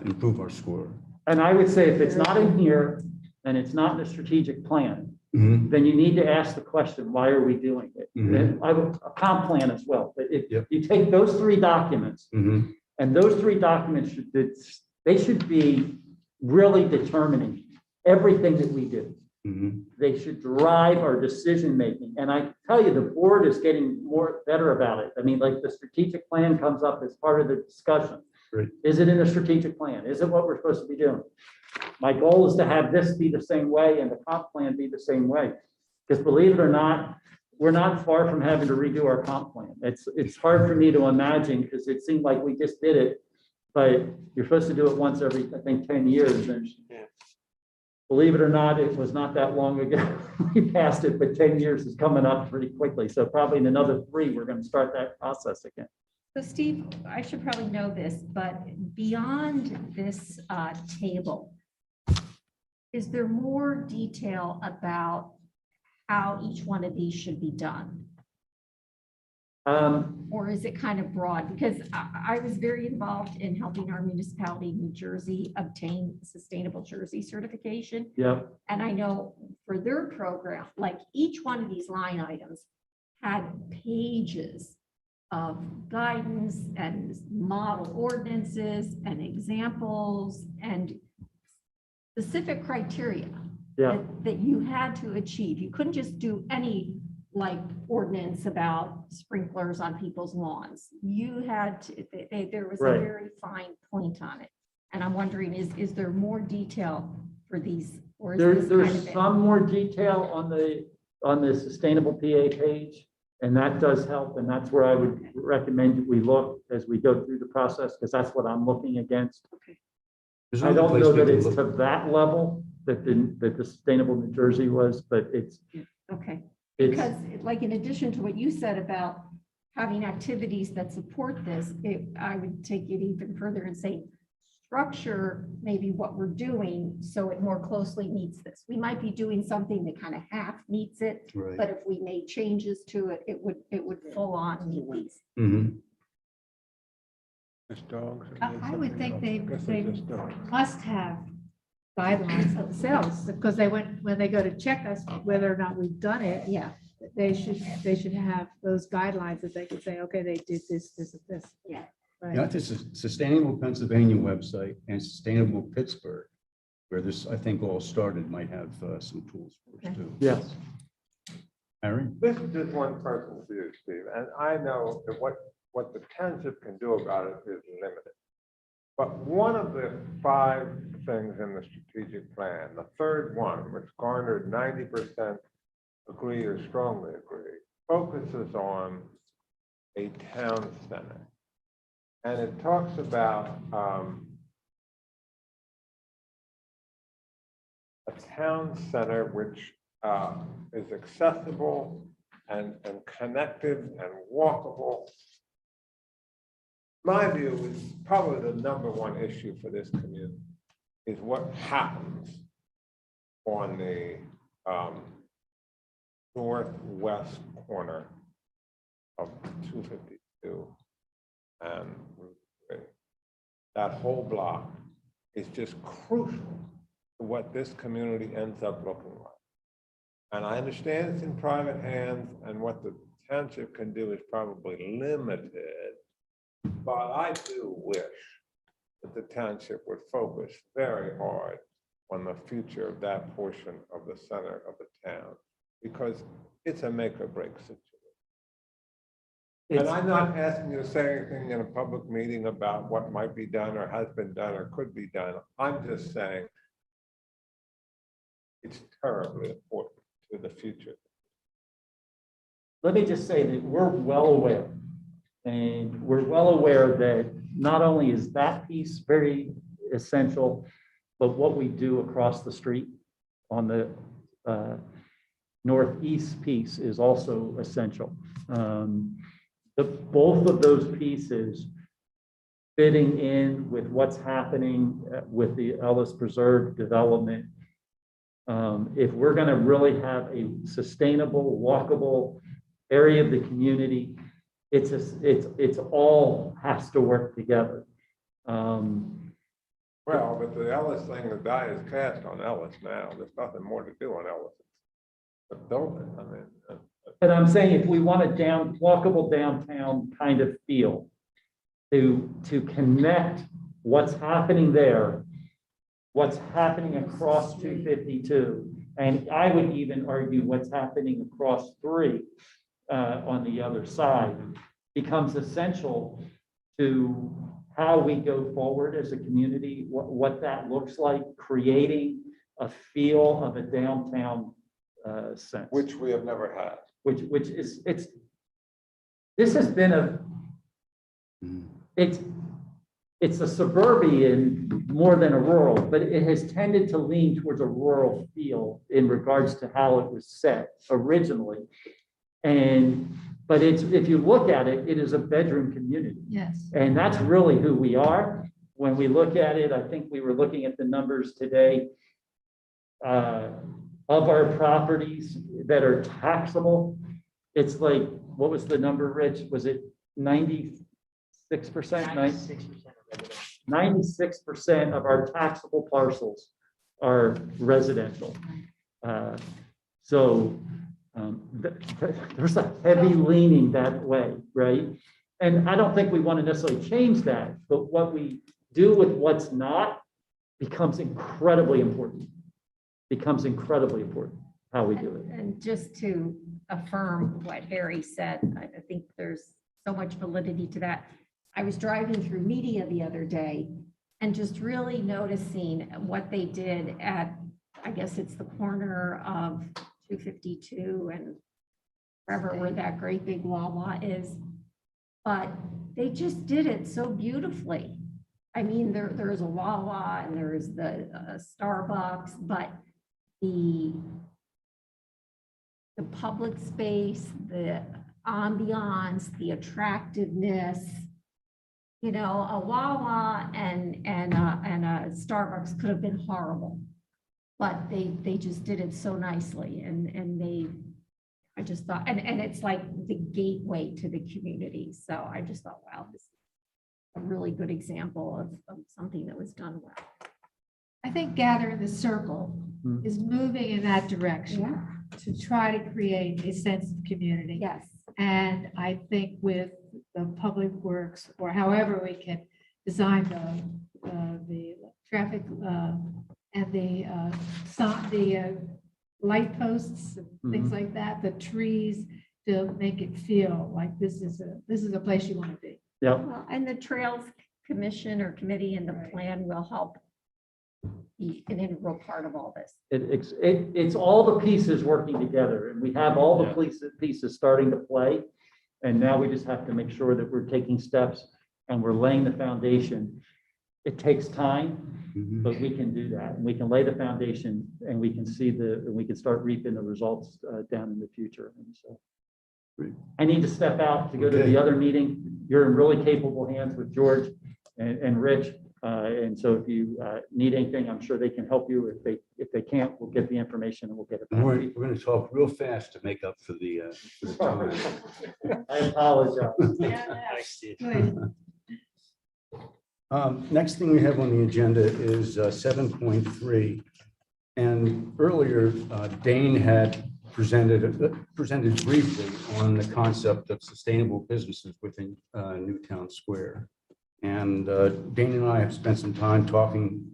improve our score. And I would say if it's not in here and it's not in the strategic plan, Mm-hmm. then you need to ask the question, why are we doing it? Mhm. And I would, a comp plan as well. But if Yep. you take those three documents, Mm-hmm. and those three documents should be really determining everything that we do. Mm-hmm. They should drive our decision making. And I tell you, the board is getting better about it. I mean, like, the strategic plan comes up as part of the discussion. Right. Is it in the strategic plan? Is it what we're supposed to be doing? My goal is to have this be the same way and the comp plan be the same way. Because believe it or not, we're not far from having to redo our comp plan. It's hard for me to imagine because it seemed like we just did it, but you're supposed to do it once every, I think, 10 years. And believe it or not, it was not that long ago. We passed it, but 10 years is coming up pretty quickly. So probably in another 3, we're going to start that process again. So Steve, I should probably know this, but beyond this table, is there more detail about how each one of these should be done? Or is it kind of broad? Because I was very involved in helping our municipality, New Jersey, obtain Sustainable Jersey certification. Yeah, And I know for their program, like each one of these line items had pages of guidance and model ordinances and examples and specific criteria yeah, that you had to achieve. You couldn't just do any like ordinance about sprinklers on people's lawns. You had to, there was a Right. very fine point on it. And I'm wondering, is there more detail for these? Or is this there's kind of it? some more detail on the sustainable PA page, and that does help. And that's where I would recommend that we look as we go through the process, because that's what I'm looking against. There's I another don't place know we that can it's look. to that level that the Sustainable New Jersey was, but Okay. it's, Because like in addition to what you said about having activities that support this, I would take it even further and say, structure maybe what we're doing so it more closely meets this. We might be doing something that kind of half meets it, Right. but if we made changes to it, it would full on meet these. Mhm. Just dogs. I would think they Guess it's just dogs. must have guidelines themselves, because when they go to check us whether or not we've done it, Yeah, they should have those guidelines that they can say, okay, they did this, this, and this. Yeah. Right. Not this is Sustainable Pennsylvania website and Sustainable Pittsburgh, where this, I think, all started, might have some tools for us Okay. too. yes. Harry? This is just one person's view, Steve, and I know that what the township can do about it is limited. But one of the 5 things in the strategic plan, the third one, which garnered 90% agree or strongly agree, focuses on a town center. And it talks about a town center which is accessible and connected and walkable. My view is probably the #1 issue for this community is what happens on the northwest corner of 252 and Route 3. That whole block is just crucial to what this community ends up looking like. And I understand it's in private hands and what the township can do is probably limited. But I do wish that the township would focus very hard on the future of that portion of the center of the town, because it's a make or break situation. And It's- I'm not asking you to say anything in a public meeting about what might be done or has been done or could be done. I'm just saying it's terribly important to the future. Let me just say that we're well aware, and we're well aware that not only is that piece very essential, but what we do across the street on the northeast piece is also essential. Both of those pieces fitting in with what's happening with the Ellis Preserve development. If we're going to really have a sustainable, walkable area of the community, it's all has to work together. Well, but the Ellis thing, the die is cast on Ellis now. There's nothing more to do on Ellis. The building, I mean. But I'm saying if we want a walkable downtown kind of feel to connect what's happening there, what's happening across 252, and I would even argue what's happening across 3 on the other side, becomes essential to how we go forward as a community, what that looks like, creating a feel of a downtown sense. Which we have never had. Which is, this has been it's a suburban more than a rural, but it has tended to lean towards a rural feel in regards to how it was set originally. But if you look at it, it is a bedroom community. Yes. And that's really who we are. When we look at it, I think we were looking at the numbers today of our properties that are taxable. It's like, what was the number, Rich? Was it 96%? 96% of our taxable parcels are residential. There's a heavy leaning that way, right? And I don't think we want to necessarily change that, but what we do with what's not becomes incredibly important. How we do it. And just to affirm what Harry said, I think there's so much validity to that. I was driving through media the other day and just really noticing what they did at, I guess it's the corner of 252 and wherever where that great big Wawa is. But they just did it so beautifully. I mean, there's a Wawa and there's the Starbucks, but the public space, the ambiance, the attractiveness, you know, a Wawa and a Starbucks could have been horrible, but they just did it so nicely, I just thought, and it's like the gateway to the community. So I just thought, wow, this is a really good example of something that was done well. I think Gathering the Circle is moving in that direction. Yeah. To try to create a sense of community. Yes. And I think with the public works, or however we can design the traffic and the light posts and things like that, the trees, to make it feel like this is a place you want to be. Yep. Well, and the Trails Commission or committee and the plan will help be an integral part of all this. It's all the pieces working together, and we have all the pieces starting to play. And now we just have to make sure that we're taking steps and we're laying the foundation. It takes time, but we can do that. And we can lay the foundation and we can see we can start reaping the results down in the future. And so Great. I need to step out to go to the other meeting. You're in really capable hands with George and Rich. And so if you need anything, I'm sure they can help you. If they can't, we'll get the information and we'll get it back. We're going to talk real fast to make up for the time. I apologize. Good. Next thing we have on the agenda is 7.3. And earlier, Dane had presented briefly on the concept of sustainable businesses within Newtown Square. And Dane and I have spent some time talking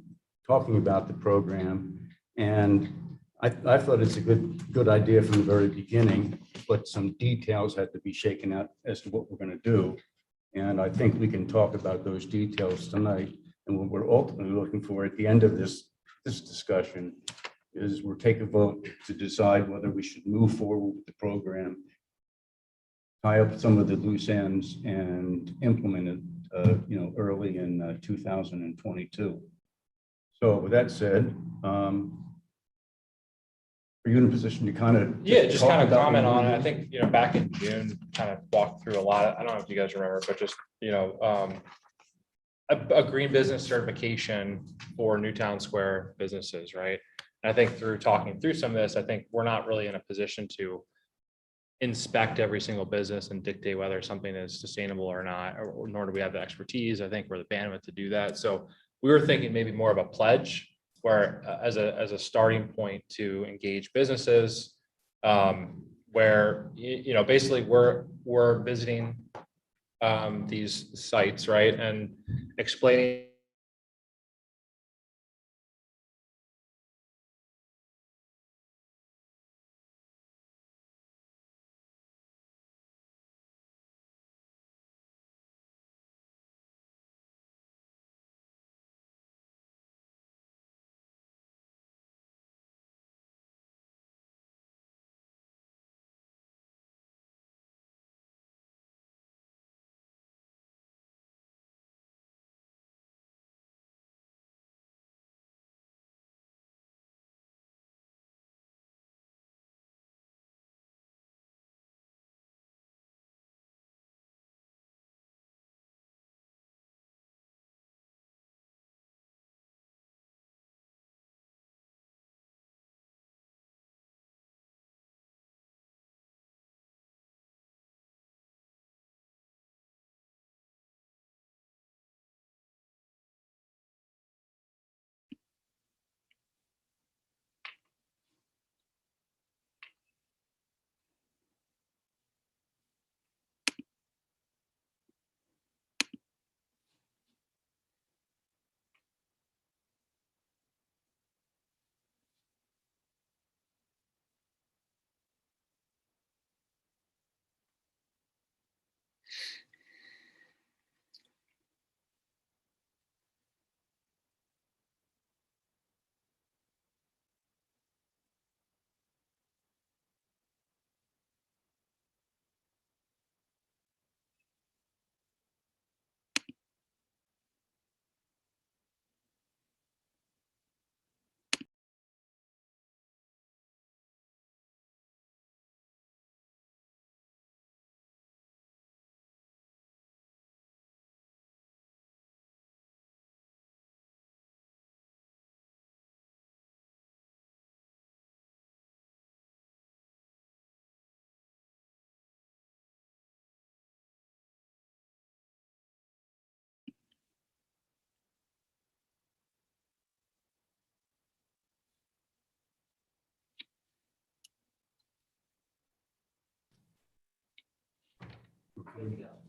about the program. And I thought it's a good idea from the very beginning, but some details had to be shaken out as to what we're going to do. And I think we can talk about those details tonight. And what we're ultimately looking for at the end of this discussion is we'll take a vote to decide whether we should move forward with the program, tie up some of the loose ends, and implement it early in 2022. So with that said, are you in a position to kind of? Just kind of comment on it. I think, back in June, kind of walked through a lot. I don't know if you guys remember, but just, a green business certification for Newtown Square businesses, right? And I think through talking through some of this, I think we're not really in a position to inspect every single business and dictate whether something is sustainable or not, or nor do we have the expertise. I think we're the bandwidth to do that. So we were thinking maybe more of a pledge, where as a starting point to engage businesses, where basically we're visiting these sites, right, and explaining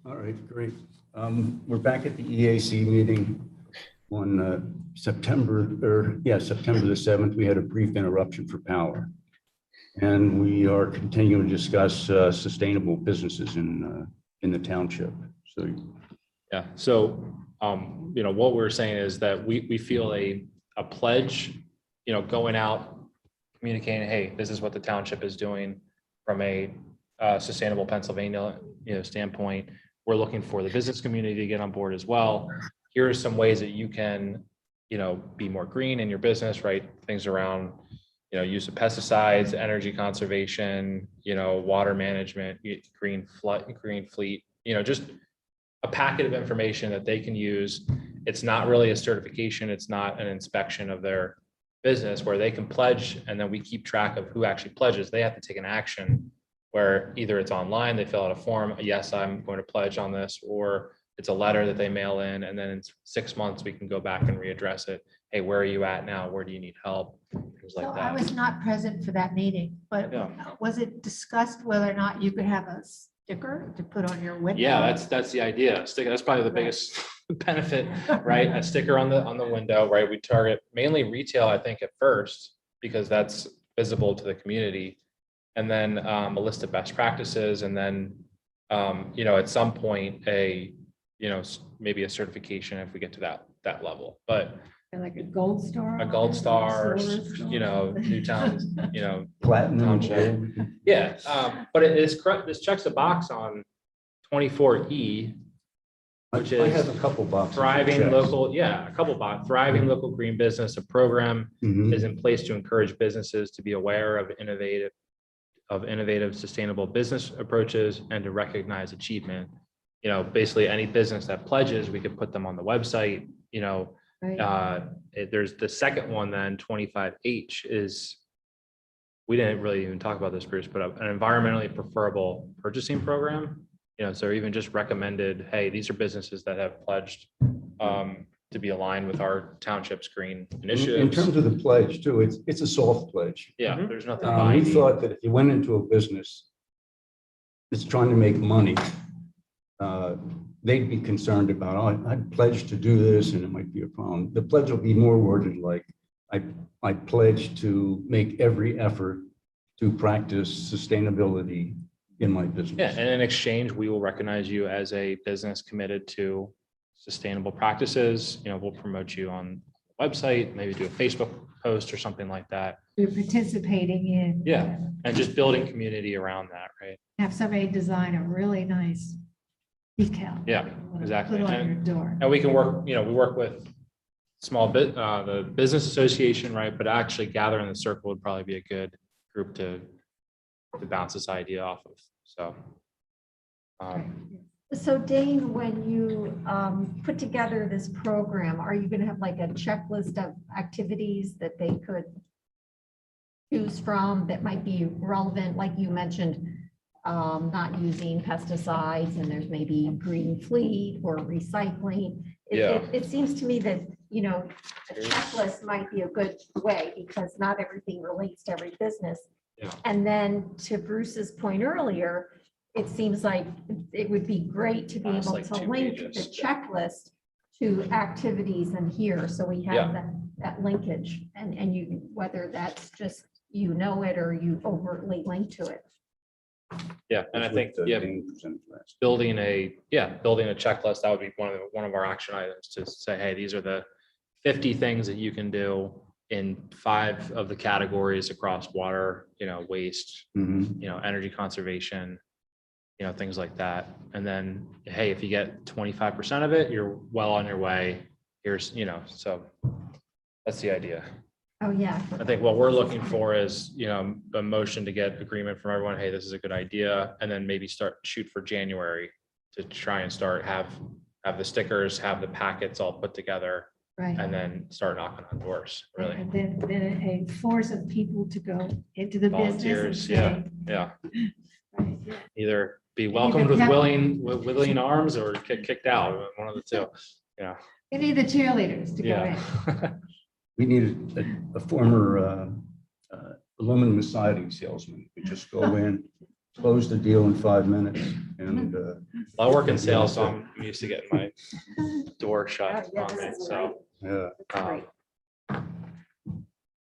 All right, great. We're back at the EAC meeting on September the 7th. We had a brief interruption for power. And we are continuing to discuss sustainable businesses in the township. So, Yeah, so, what we're saying is that we feel a pledge, going out, communicating, hey, this is what the township is doing from a sustainable Pennsylvania, standpoint. We're looking for the business community to get on board as well. Here are some ways that you can, be more green in your business, right? Things around, use of pesticides, energy conservation, water management, green fleet, just a packet of information that they can use. It's not really a certification. It's not an inspection of their business where they can pledge, and then we keep track of who actually pledges. They have to take an action where either it's online, they fill out a form, yes, I'm going to pledge on this, or it's a letter that they mail in, and then in 6 months, we can go back and readdress it. Hey, where are you at now? Where do you need help? Things like So I that. was not present for that meeting, but Yeah. was it discussed whether or not you could have a sticker to put on your window? Yeah, that's the idea. Sticker, that's probably the biggest benefit, right? A sticker on the window, right? We target mainly retail, I think, at first, because that's visible to the community. And then a list of best practices, and then at some point maybe a certification if we get to that level. But Like a gold star? a gold star, silver star? Newtown, platinum. Township. yeah. But it is correct. This checks a box on 24E, which I is have a couple boxes. thriving local, a couple box, thriving local green business. A program Mhm. is in place to encourage businesses to be aware of innovative sustainable business approaches and to recognize achievement. Basically any business that pledges, we could put them on the website. Right. There's the second one, then 25H is, we didn't really even talk about this, Bruce, but an environmentally preferable purchasing program. So even just recommended, hey, these are businesses that have pledged to be aligned with our township's green In initiatives. terms of the pledge too, it's a soft pledge. Yeah, there's nothing We binding. thought that if you went into a business that's trying to make money, they'd be concerned about, oh, I pledged to do this and it might be a problem. The pledge will be more worded like, I pledge to make every effort to practice sustainability in my Yeah, business. and in exchange, we will recognize you as a business committed to sustainable practices. We'll promote you on the website, maybe do a Facebook post or something like that. You're participating in. Yeah. And just building community around that, right? Have somebody design a really nice decal. Yeah, that you wanna exactly. Put on your door. And we can work, we work with the business association, right? But actually gathering the circle would probably be a good group to bounce this idea off of. So. So Dane, when you put together this program, are you going to have like a checklist of activities that they could choose from that might be relevant? Like you mentioned, not using pesticides, and there's maybe green fleet or recycling. It seems to me that, a checklist might be a good way because not everything relates to every business. Yeah. And then to Bruce's point earlier, it seems like it would be great to be It's able like to 2 link pages. the checklist to activities in here. So we have that linkage and you, whether that's just, it or you overtly link to it. Yeah, and I think, building a checklist, that would be one of our action items to say, hey, these are the 50 things that you can do in 5 of the categories across water, waste, energy conservation, things like that. And then, hey, if you get 25% of it, you're well on your way. Here's, so that's the idea. Oh, yeah. I think what we're looking for is, a motion to get agreement from everyone. Hey, this is a good idea. And then maybe shoot for January to try and start, have the stickers, have the packets all put together, Right. and then start knocking on doors, really. And then a force of people to go into the business. Volunteers, and yeah. say, right, yeah. Either be need welcomed the with pep- willing arms or kicked out, one of the two. Yeah. You need the cheerleaders to go in. Yeah. We needed a former aluminum siding salesman. We just go in, close the deal in 5 minutes, and I work in sales, so I'm used to getting my door shut on me, so. Yeah. um,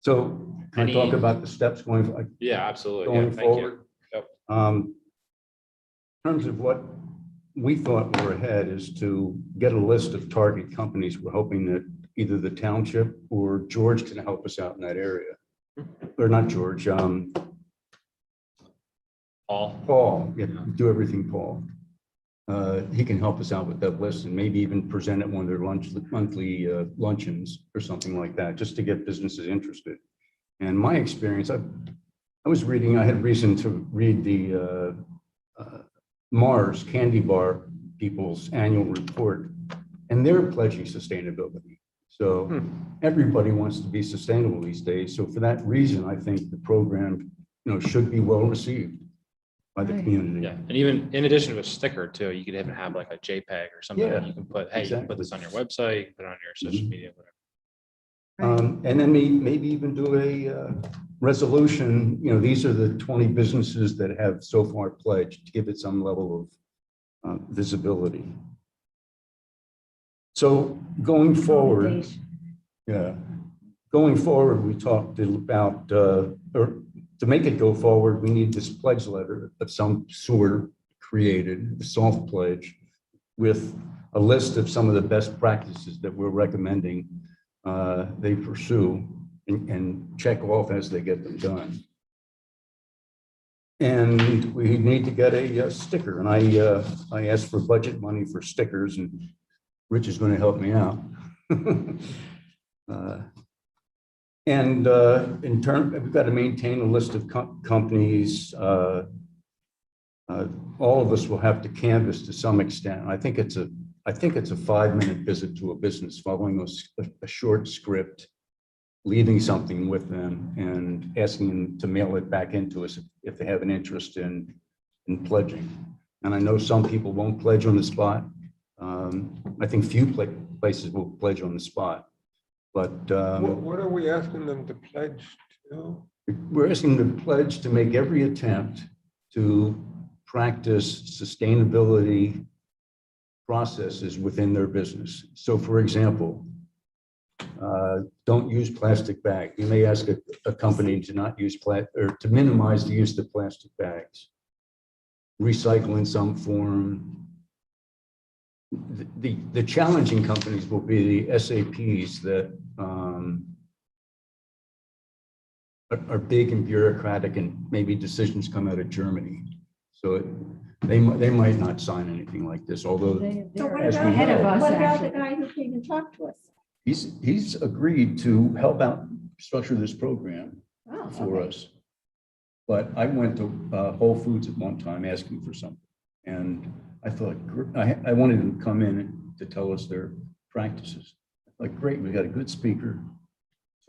So can I talk Any- about the steps going, Yeah, absolutely. Yeah, going thank you. forward? Yep. In terms of what we thought were ahead is to get a list of target companies. We're hoping that either the township or George can help us out in that area. Or not George, All. Paul, yeah, do everything, Paul. He can help us out with that list and maybe even present at one of their monthly luncheons or something like that, just to get businesses interested. And my experience, I had reason to read the Mars Candy Bar people's annual report, and they're pledging sustainability. So everybody wants to be sustainable these days. So for that reason, I think the program, should be well received by the Right. community. Yeah, and even in addition to a sticker too, you could even have like a JPEG or something that Yeah, you can put, hey, you can put this on your website, you can put it on your social Mhm. media, whatever. And then maybe even do a resolution, these are the 20 businesses that have so far pledged, to give it some level of visibility. So going forward, we talked about, or to make it go forward, we need this pledge letter of some sort created, the soft pledge, with a list of some of the best practices that we're recommending they pursue and check off as they get them done. And we need to get a sticker. And I asked for budget money for stickers, and Rich is going to help me out. In turn, we've got to maintain a list of companies. All of us will have to canvass to some extent. I think it's a 5-minute visit to a business, following a short script, leaving something with them, and asking them to mail it back into us if they have an interest in pledging. And I know some people won't pledge on the spot. I think few places will pledge on the spot. But What are we asking them to pledge to? we're asking them to pledge to make every attempt to practice sustainability processes within their business. So for example, don't use plastic bags. You may ask a company to not use or to minimize the use of plastic bags. Recycle in some form. The challenging companies will be the SAPs that are big and bureaucratic, and maybe decisions come out of Germany. So they might not sign anything like this, although So what As we about, ahead of us, what about the actually. guy who came and talked to us? he's agreed to help out structure this program Oh, for okay. us. But I went to Whole Foods at one time asking for something, and I thought, I wanted them to come in to tell us their practices. Like, great, we got a good speaker.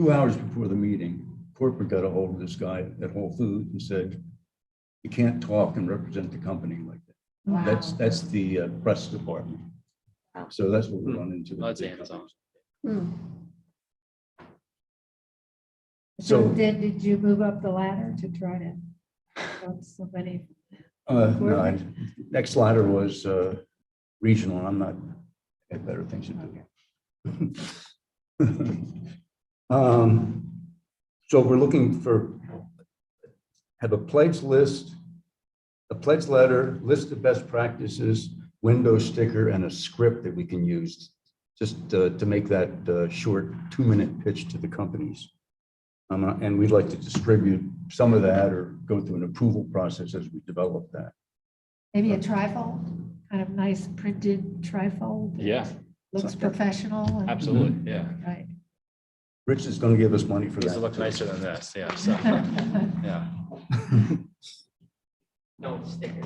2 hours before the meeting, corporate got a hold of this guy at Whole Foods and said, you can't talk and represent the company like that. Wow. That's the press department. Wow. So that's what we run into. Well, that's Amazon. So So- did you move up the ladder to try to help somebody? No, next ladder was regional. I'm not, I had better things to do. So we're looking for, have a pledge list, a pledge letter, list of best practices, window sticker, and a script that we can use just to make that short 2-minute pitch to the companies. And we'd like to distribute some of that or go through an approval process as we develop that. Maybe a trifold, kind of nice printed trifold. that Yeah, Looks professional. and- absolutely. Yeah. Right. Rich is going to give us money for These that. will look nicer than this. Yeah. So, yeah. No stickers.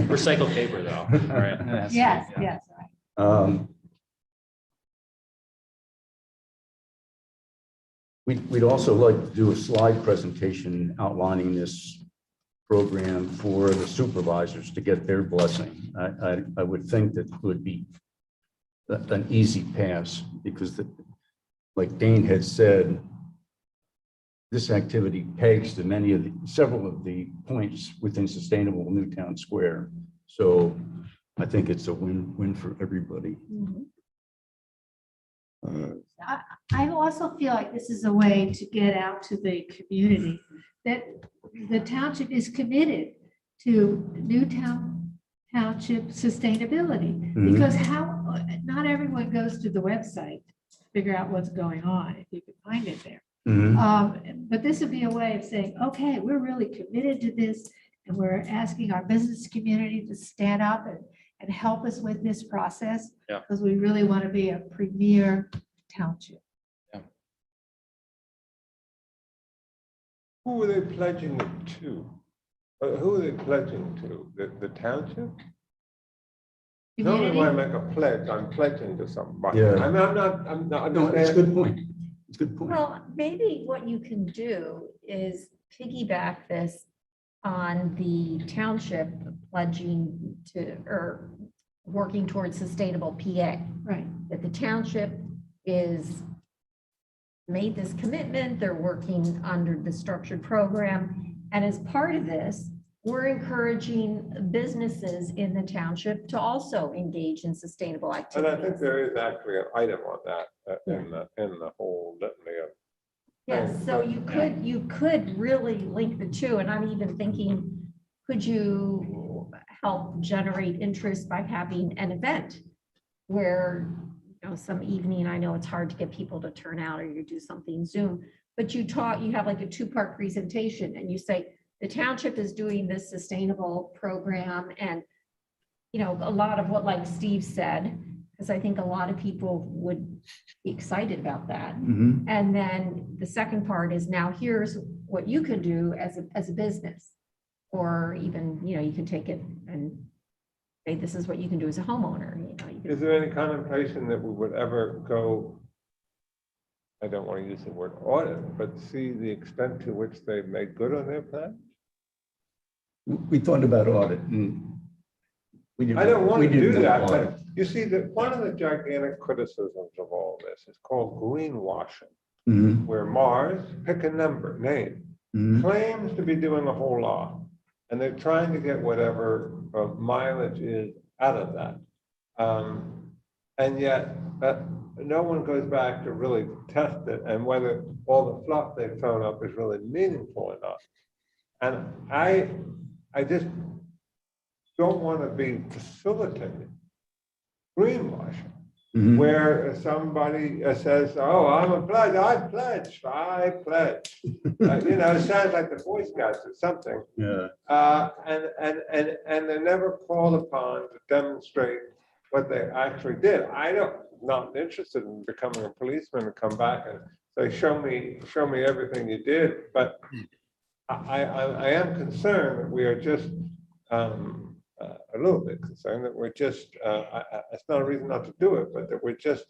Recycled paper though, right? It has to be, Yes, yeah. yes, right. We'd also like to do a slide presentation outlining this program for the supervisors to get their blessing. I would think that would be an easy pass because like Dane had said, this activity pegs to several of the points within sustainable Newtown Square. So I think it's a win-win for everybody. I also feel like this is a way to get out to the community, that the township is committed to Newtown Township sustainability. Mhm. Because not everyone goes to the website to figure out what's going on, if you can find it there. But this would be a way of saying, okay, we're really committed to this, and we're asking our business community to stand up and help us with this process. Yeah. Because we really want to be a premier township. Who are they pledging it to? Who are they pledging to? The township? Normally when I make a pledge, I'm pledging to somebody. Yeah. I'm not. No, it's a good point. It's a good point. Well, maybe what you can do is piggyback this on the township pledging to, or working towards sustainable PA. Right. That the township is made this commitment, they're working under the structured program. And as part of this, we're encouraging businesses in the township to also engage in sustainable And activities. I think there is actually an item on that in the whole litany of. Yes, so you could really link the two, and I'm even thinking, could you help generate interest by having an event where, you know, some evening, I know it's hard to get people to turn out, or you do something Zoom, but you have like a two-part presentation, and you say, the township is doing this sustainable program, and, you know, a lot of what, like Steve said, because I think a lot of people would be excited about that. And then the second part is, now here's what you can do as a business, or even, you know, you can take it and say, this is what you can do as a homeowner. You know, you can, Is there any contemplation that we would ever go, I don't want to use the word audit, but see the extent to which they made good on their plan? We thought about audit, and we didn't. I don't want we to didn't do that, audit. but you see that one of the gigantic criticisms of all this is called greenwashing, where Mars, pick a number, name, claims to be doing a whole lot, and they're trying to get whatever mileage is out of that. And yet no one goes back to really test it and whether all the fluff they've thrown up is really meaningful enough. And I just don't want to be facilitating greenwashing, where somebody says, "Oh, I'm a pledge. I pledge. You know, it sounds like the Boy Scouts or something. Yeah. And they're never called upon to demonstrate what they actually did. Not interested in becoming a policeman and come back and say, show me everything you did. But I am concerned that we are just a little bit concerned that we're just, it's not a reason not to do it, but that we're just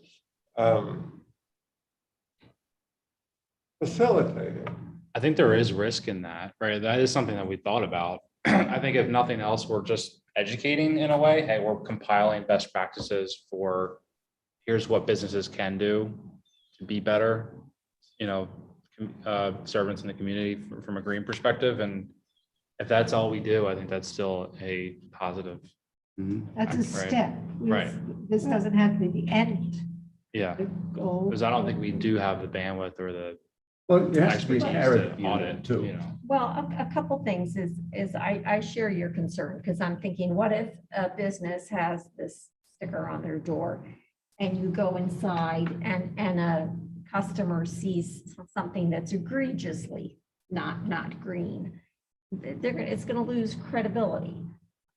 facilitating. I think there is risk in that, right? That is something that we thought about. I think if nothing else, we're just educating in a way. Hey, we're compiling best practices for here's what businesses can do to be better, you know, servants in the community from a green perspective. And if that's all we do, I think that's still a positive. That's a Right. step. Right. This doesn't have to be the end. Yeah, The goal. because I don't think we do have the bandwidth or the Well, there has to be expertise parity to in audit it too. you know. well, a couple things is I share your concern, because I'm thinking, what if a business has this sticker on their door and you go inside and a customer sees something that's egregiously not green? It's going to lose credibility.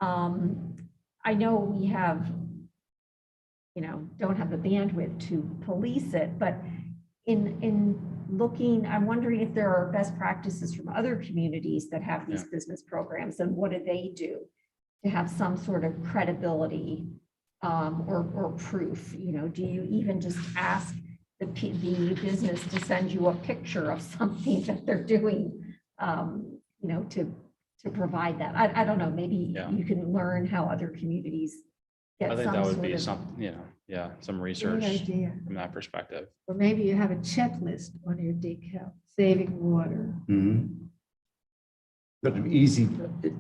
I know we have, you know, don't have the bandwidth to police it, but in looking, I'm wondering if there are best practices from other communities that have these business programs, and what do they do to have some sort of credibility or proof? You know, do you even just ask the business to send you a picture of something that they're doing, you know, to provide that? I don't know, maybe you can learn how other communities get I think some that would sort be of. some, you know, some Good research idea. from that perspective. Or maybe you have a checklist on your decal, saving water. But it'd be easy, it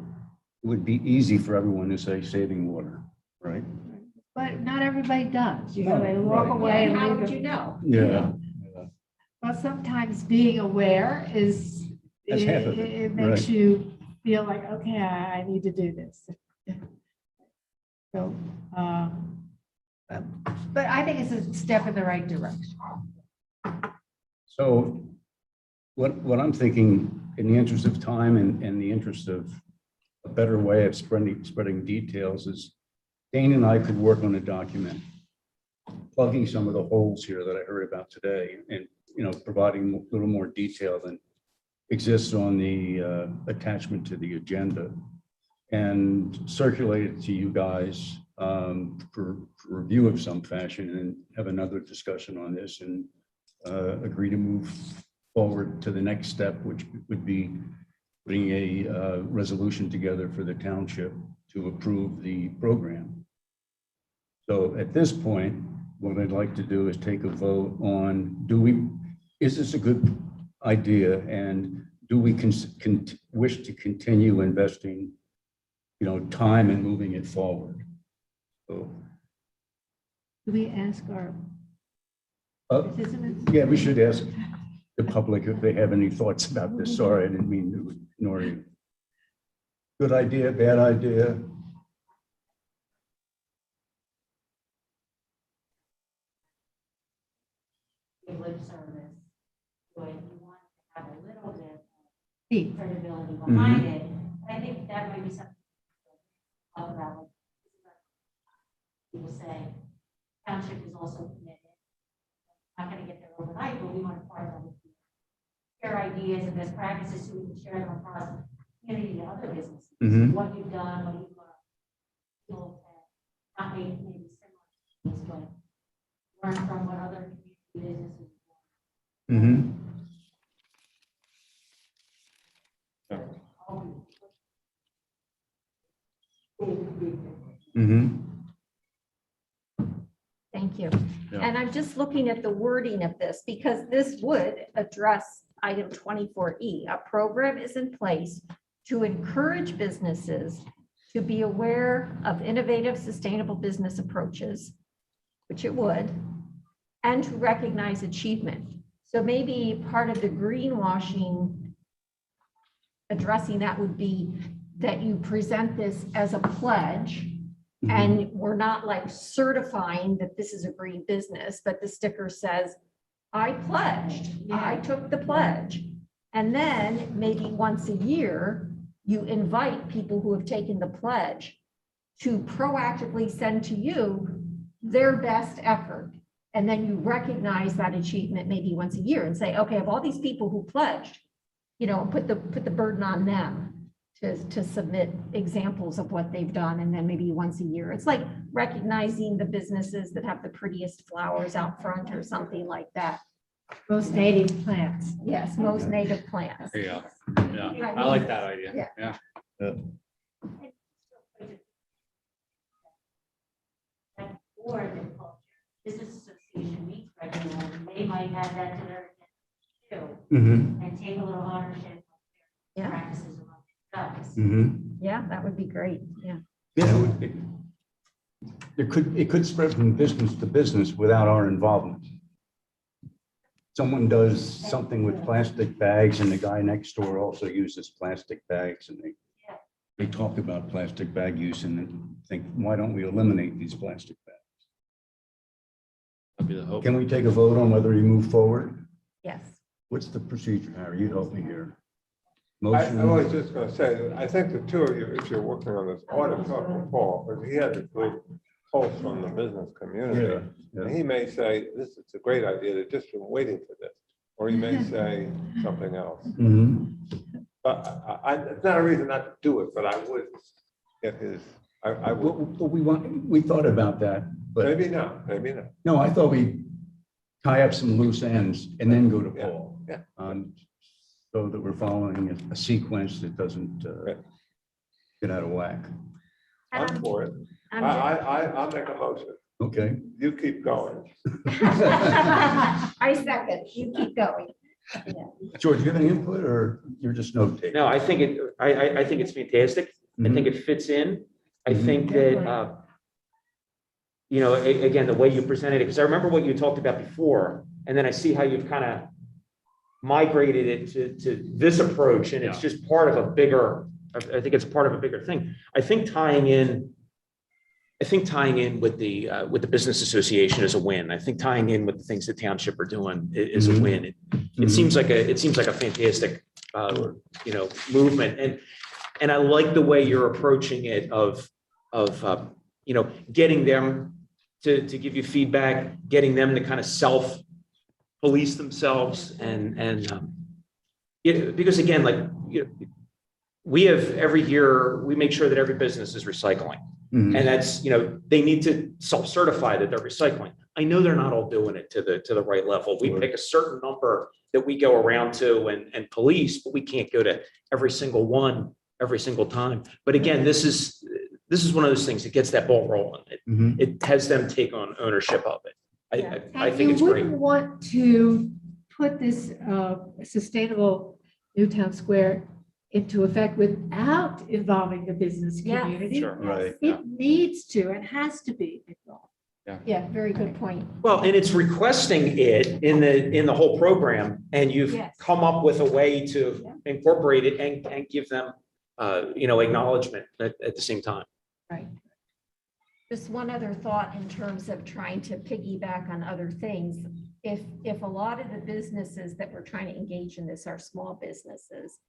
would be easy for everyone to say saving water, but not everybody does. You know, they walk Right. away and How leave would it. you know? Yeah. Well, sometimes being aware is, That's half of it, it makes right. you feel like, okay, I need to do this. So, but I think it's a step in the right direction. So what I'm thinking, in the interest of time and the interest of a better way of spreading details, is Dane and I could work on a document, plugging some of the holes here that I heard about today, and, you know, providing a little more detail than exists on the attachment to the agenda, and circulate it to you guys for review of some fashion, and have another discussion on this, and agree to move forward to the next step, which would be putting a resolution together for the township to approve the program. So at this point, what I'd like to do is take a vote on, is this a good idea, and do we wish to continue investing, you know, time and moving it forward? So, Do we ask our participants? yeah, we should ask the public if they have any thoughts about this. Sorry, I didn't mean to ignore you. Good idea, bad idea? lip service, but you want to have a little bit of Steve. credibility behind it. I think that might be something to talk about. People say township is also committed. Not going to get there overnight, but we want to partner with you. Share ideas and best practices so we can share them across the community and other businesses. Mhm. What you've done, what you've learned. People can not make maybe similar things, but learn from what other community businesses do. Mm-hmm. Mm-hmm. Thank you. Yeah. And I'm just looking at the wording of this because this would address item 24E. A program is in place to encourage businesses to be aware of innovative, sustainable business approaches, which it would, and to recognize achievement. So maybe part of the greenwashing, addressing that would be that you present this as a pledge. And we're not like certifying that this is a green business, but the sticker says, I pledged, I took the pledge. And then maybe once a year, you invite people who have taken the pledge to proactively send to you their best effort. And then you recognize that achievement maybe once a year and say, okay, of all these people who pledged, you know, put the burden on them to submit examples of what they've done, and then maybe once a year. It's like recognizing the businesses that have the prettiest flowers out front or something like that. Most native plants. Yes, most native plants. Yeah, yeah, I like that idea. Yeah. Yeah. Like board and culture, business association meets regularly, they might have that to their agenda too, Mm-hmm. and take a little ownership of their Yeah. practices among themselves. Mm-hmm. Yeah, that would be great. Yeah. Yeah, it could spread from business to business without our involvement. Someone does something with plastic bags, and the guy next door also uses plastic bags, and they talk about plastic bag use and then think, why don't we eliminate these plastic bags? That'd be the hope. Can we take a vote on whether we move forward? Yes. What's the procedure, Harry? You help me here. I Motion, was just gonna say, I think the two of you, if you're working on this, ought to talk to Paul, because he has a good pulse from the business community. yeah. And he may say, this is a great idea, they've just been waiting for this, or he may say something else. Mhm. But it's not a reason not to do it, but I would get his, I would, We thought about that, but maybe not, maybe not. no, I thought we'd tie up some loose ends and then go to Yeah, Paul. yeah. So that we're following a sequence that doesn't get out of whack. I'm for it. I'm I'll make a motion. Okay. You keep going. I second. You keep going. George, do you have any input, or you're just note taking? No, I think I think it's fantastic. I think it fits in. I think that you know, again, the way you presented it, because I remember what you talked about before, and then I see how you've kind of migrated it to this approach, and it's just part of a bigger, I think it's part of a bigger thing. I think tying in with the business association is a win. I think tying in with the things the township are doing is a win. It seems like a fantastic, you know, movement, and I like the way you're approaching it of you know, getting them to give you feedback, getting them to kind of self-police themselves, and you know, because again, like, you know, we have every year, we make sure that every business is recycling. And that's, you know, they need to self-certify that they're recycling. I know they're not all doing it to the right level. We pick a certain number that we go around to and police, but we can't go to every single one every single time. But again, this is one of those things that gets that ball rolling. It has them take on ownership of it. I think it's You great. wouldn't want to put this sustainable Newtown Square into effect without involving the business Yes. community. Sure. Right. It needs to, it has to be involved. Yeah, very good point. Well, and it's requesting it in the whole program, and you've Yes. come up with a way to Yeah. incorporate it and give them, you know, acknowledgement at the same time. Right. Just one other thought in terms of trying to piggyback on other things. If a lot of the businesses that we're trying to engage in this are small businesses,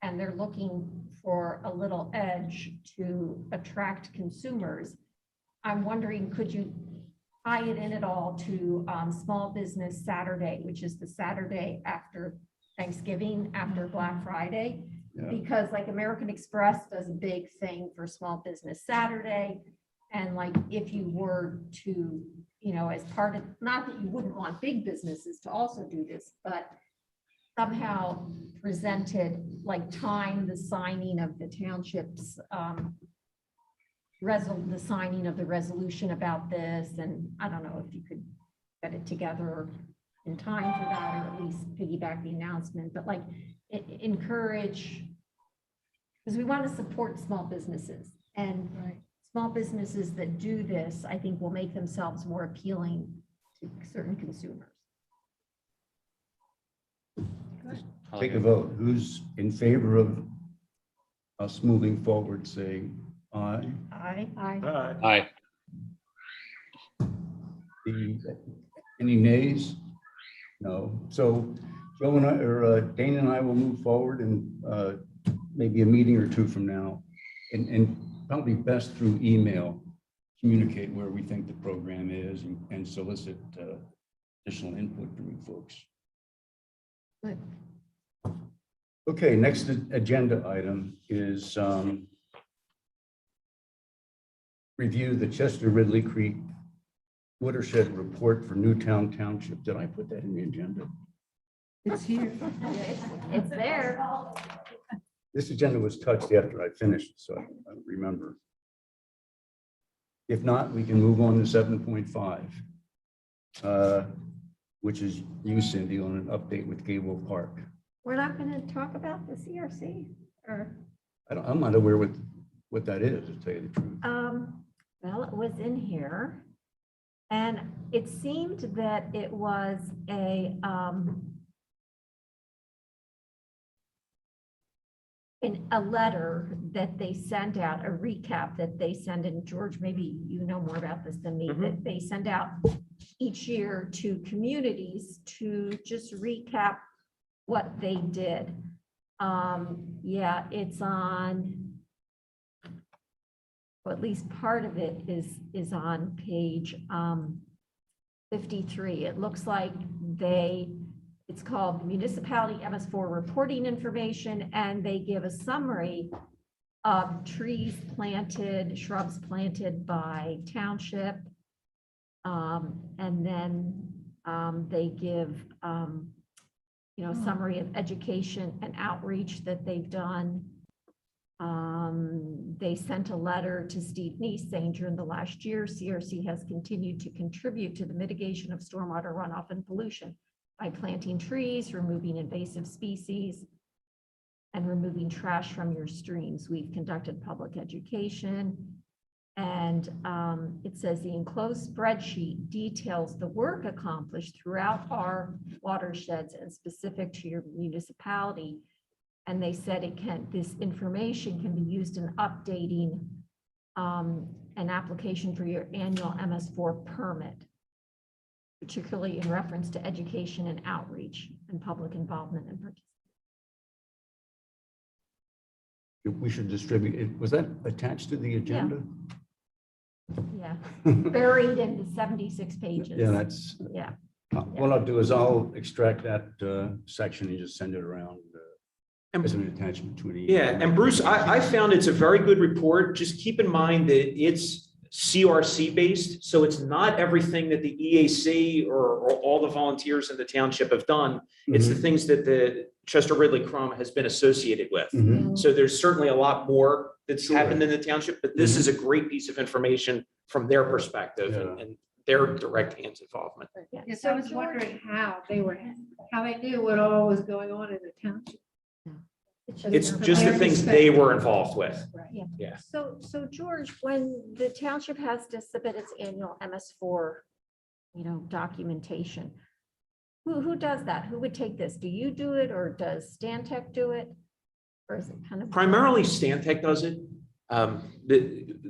and they're looking for a little edge to attract consumers, I'm wondering, could you tie it in at all to Small Business Saturday, which is the Saturday after Thanksgiving, after Black Friday? Yeah. Because like American Express does a big thing for Small Business Saturday. And like, if you were to, you know, as part of, not that you wouldn't want big businesses to also do this, but somehow presented, like time the signing of the township's the signing of the resolution about this, and I don't know if you could get it together in time for that, or at least piggyback the announcement, but like encourage, because we want to support small businesses, and small businesses that do this, I think, will make themselves more appealing to certain consumers. Take a vote. Who's in favor of us moving forward, say aye? Aye. Any nays? No. So Joe and I, or Dana and I will move forward, and maybe a meeting or two from now, and probably best through email, communicate where we think the program is, and solicit additional input from you folks. Good. Okay, next agenda item is review the Chester Ridley Creek watershed report for Newtown Township. Did I put that in the agenda? It's here. It's there. This agenda was touched after I finished, so I don't remember. If not, we can move on to 7.5, which is you, Cindy, on an update with Gable Park. We're not going to talk about the CRC, or? I'm not aware what that is, to tell you the truth. Well, it was in here, and it seemed that it was a letter that they sent out, a recap that they send in. George, maybe you know more about this than me, that they send out each year to communities to just recap what they did. Yeah, it's on, well, at least part of it is on page 53. It looks like it's called Municipality MS4 Reporting Information, and they give a summary of trees planted, shrubs planted by township. And then they give you know, a summary of education and outreach that they've done. They sent a letter to Steve Neese saying during the last year, CRC has continued to contribute to the mitigation of stormwater runoff and pollution by planting trees, removing invasive species, and removing trash from your streams. We've conducted public education. And it says the enclosed spreadsheet details the work accomplished throughout our watersheds and specific to your municipality. And they said this information can be used in updating an application for your annual MS4 permit, particularly in reference to education and outreach and public involvement and participation. We should distribute it. Was that attached to the agenda? Yeah, buried in the 76 pages. Yeah, that's, Yeah. what I'll do is I'll extract that section and just send it around as an attachment to an email. Yeah, and Bruce, I found it's a very good report. Just keep in mind that it's CRC based, so it's not everything that the EAC or all the volunteers in the township have done. It's the things that the Chester Ridley Crum has been associated with. Mhm. So there's certainly a lot more that's Sure. happened in the township, but this is a great piece of information from their perspective and their direct hands involvement. Yeah. Yes, So I was George- wondering how they knew what all was going on in the township. It's their just the Very things they were involved with. Yeah. So George, when the township has to submit its annual MS4, documentation, who does that? Who would take this? Do you do it, or does Stantec do it? Or is it kind of? Primarily Stantec does it.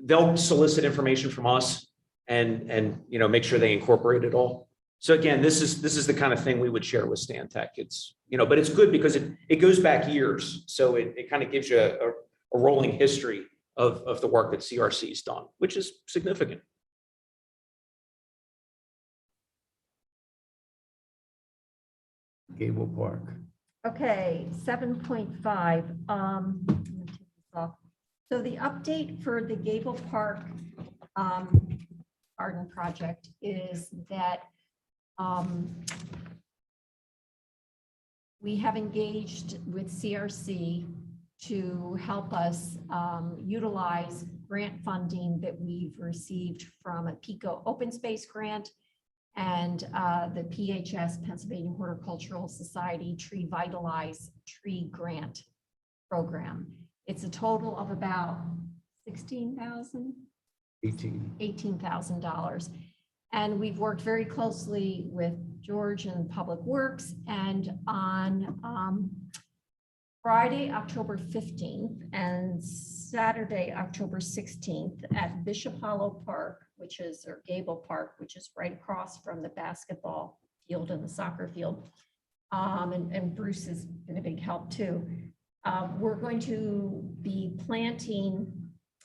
They'll solicit information from us and make sure they incorporate it all. So again, this is the kind of thing we would share with Stantec. It's, but it's good because it goes back years. So it kind of gives you a rolling history of the work that CRC's done, which is significant. Gable Park. Okay, 7.5. I'm gonna take this off. So the update for the Gable Park garden project is that we have engaged with CRC to help us utilize grant funding that we've received from a PICO open space grant and the PHS, Pennsylvania Horticultural Society Tree Vitalize Tree Grant Program. It's a total of about $18,000. And we've worked very closely with George and Public Works, and on Friday, October 15th and Saturday, October 16th at Bishop Hollow Park, or Gable Park, which is right across from the basketball field and the soccer field. And Bruce has been a big help too. We're going to be planting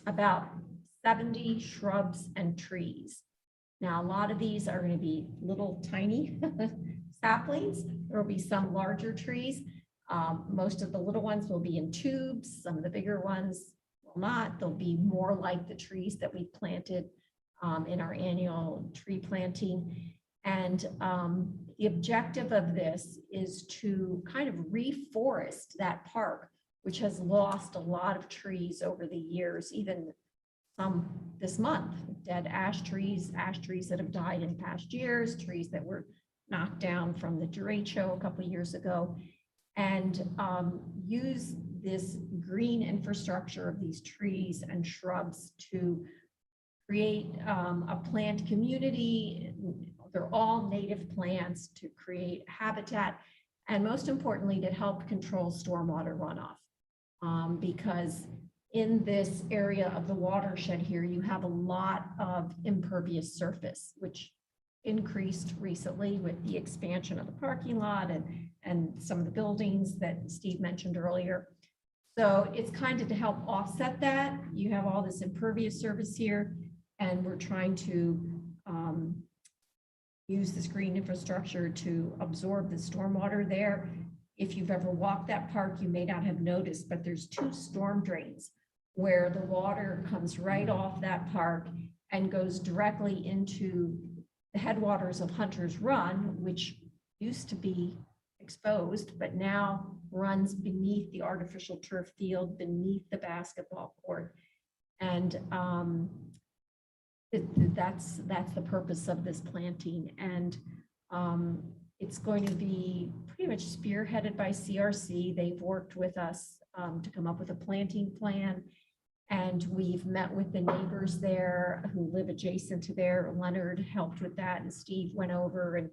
about 70 shrubs and trees. Now, a lot of these are going to be little tiny saplings. There will be some larger trees. Most of the little ones will be in tubes. Some of the bigger ones will not. They'll be more like the trees that we planted in our annual tree planting. And the objective of this is to kind of reforest that park, which has lost a lot of trees over the years, even this month, dead ash trees that have died in past years, trees that were knocked down from the derecho a couple of years ago, and use this green infrastructure of these trees and shrubs to create a plant community. They're all native plants to create habitat, and most importantly, to help control stormwater runoff. Because in this area of the watershed here, you have a lot of impervious surface, which increased recently with the expansion of the parking lot and some of the buildings that Steve mentioned earlier. So it's kind of to help offset that. You have all this impervious surface here, and we're trying to use this green infrastructure to absorb the stormwater there. If you've ever walked that park, you may not have noticed, but there's 2 storm drains where the water comes right off that park and goes directly into the headwaters of Hunter's Run, which used to be exposed, but now runs beneath the artificial turf field, beneath the basketball court. And that's the purpose of this planting. And it's going to be pretty much spearheaded by CRC. They've worked with us to come up with a planting plan. And we've met with the neighbors there who live adjacent to there. Leonard helped with that, and Steve went over, and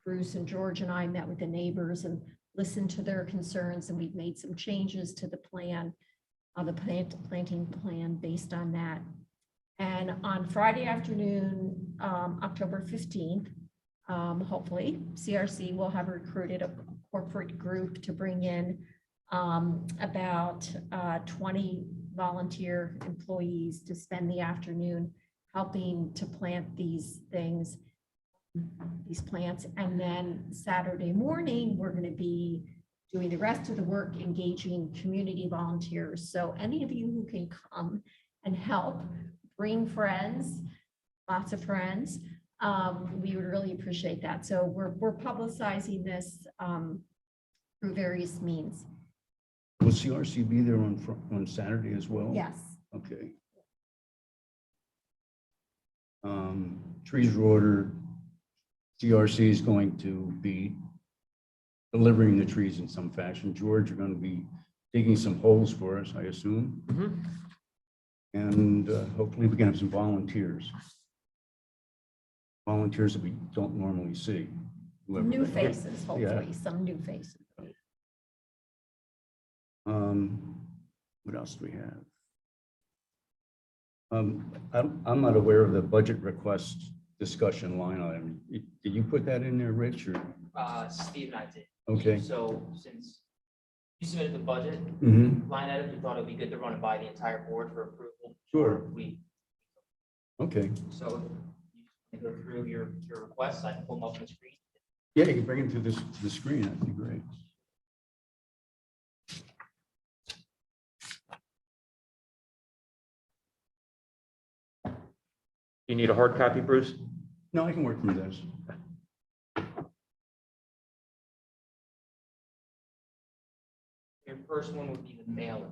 Bruce and George and I met with the neighbors and listened to their concerns, and we've made some changes to the plan, the planting plan based on that. And on Friday afternoon, October 15th, hopefully CRC will have recruited a corporate group to bring in about 20 volunteer employees to spend the afternoon helping to plant these things, these plants. And then Saturday morning, we're going to be doing the rest of the work, engaging community volunteers. So any of you who can come and help, bring friends, lots of friends, we would really appreciate that. So we're publicizing this through various means. Will CRC be there on Saturday as well? Yes. Okay. Trees are ordered. CRC is going to be delivering the trees in some fashion. George, you're going to be digging some holes for us, I assume. And hopefully we can have some volunteers. Volunteers that we don't normally see. whoever New they are. faces, hopefully, some new faces. What else do we have? I'm not aware of the budget request discussion line item. Did you put that in there, Rich, or? Steve and I did. Okay. So since you submitted the budget Mm-hmm. line item, we thought it'd be good to run it by the entire board for approval. Sure. Okay. So you go through your requests, I can pull them up on the screen. Yeah, you can bring it to the screen. That'd be great. You need a hard copy, Bruce? No, I can work from this. Your first one would be the mailer.